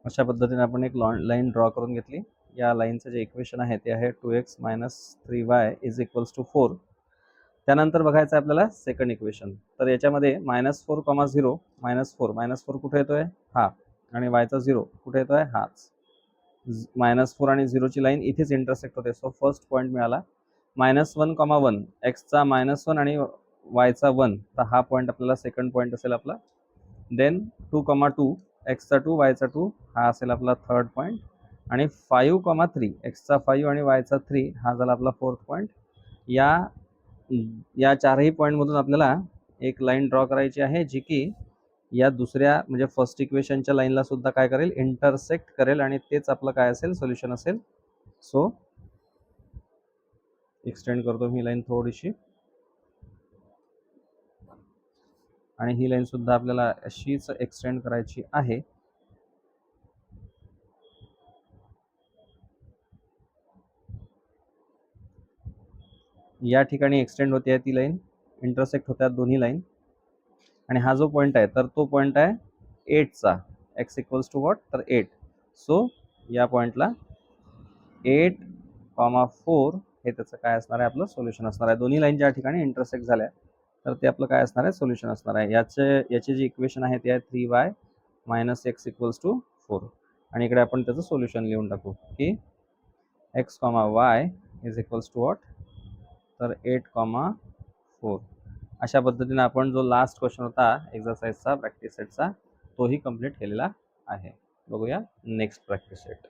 अशा पद्धतीने आपण एक लाईन ड्रॉ करून घेतली. या लाईनचं जे इक्वेशन आहे ते आहे 2x - 3y is equals to 4. त्यानंतर बघायचं आहे आपल्याला सेकंड इक्वेशन. तर याच्यामध्ये -4, 0. -4 कुठे येतोय हा आणि वायचा 0 कुठे येतोय हाच. -4 आणि 0 ची लाईन इथेच इंटरसेक्ट होते. सो फर्स्ट पॉईंट मिळाला. -1, 1 एक्सचा -1 आणि वायचा 1. तर हा पॉईंट आपल्याला सेकंड पॉईंट असेल आपला. देन 2, 2 एक्सचा 2 वायचा 2 हा असेल आपला थर्ड पॉईंट आणि 5, 3 एक्सचा 5 आणि वायचा 3 हा झाला आपला फोर्थ पॉईंट. या चारही पॉईंटमधून आपल्याला एक लाईन ड्रॉ करायची आहे जी की या दुसऱ्या म्हणजे फर्स्ट इक्वेशनच्या लाईनला सुद्धा काय करेल इंटरसेक्ट करेल आणि तेच आपलं काय असेल सोल्युशन असेल. सो एक्सटेंड करतो ही लाईन थोडीशी, आणि ही लाईन सुद्धा आपल्याला अशीच एक्सटेंड करायची आहे. या ठिकाणी एक्सटेंड होते ती लाईन, इंटरसेक्ट होत्या दोन्ही लाईन, आणि हा जो पॉईंट आहे तर तो पॉईंट आहे 8चा. x इक्वल्स टू व्हॉट, तर 8. सो या पॉईंटला 8,4 हे त्याचं काय असणार आहे, आपलं सोल्युशन असणार आहे. दोन्ही लाईन ज्या ठिकाणी इंटरसेक्ट झाल्या तर ते आपलं काय असणार आहे, सोल्युशन असणार आहे. याचे जे इक्वेशन आहे ते आहे 3y minus x equals to 4, आणि इकडे आपण त्याचं सोल्युशन लिहून टाकू की x, y is equals to what, तर 8,4. अशा पद्धतीने आपण जो लास्ट क्वेश्चन होता एक्सरसाइजचा प्रॅक्टिस सेटचा तोही कंप्लीट केलेला आहे. बघूया नेक्स्ट प्रॅक्टिस सेट.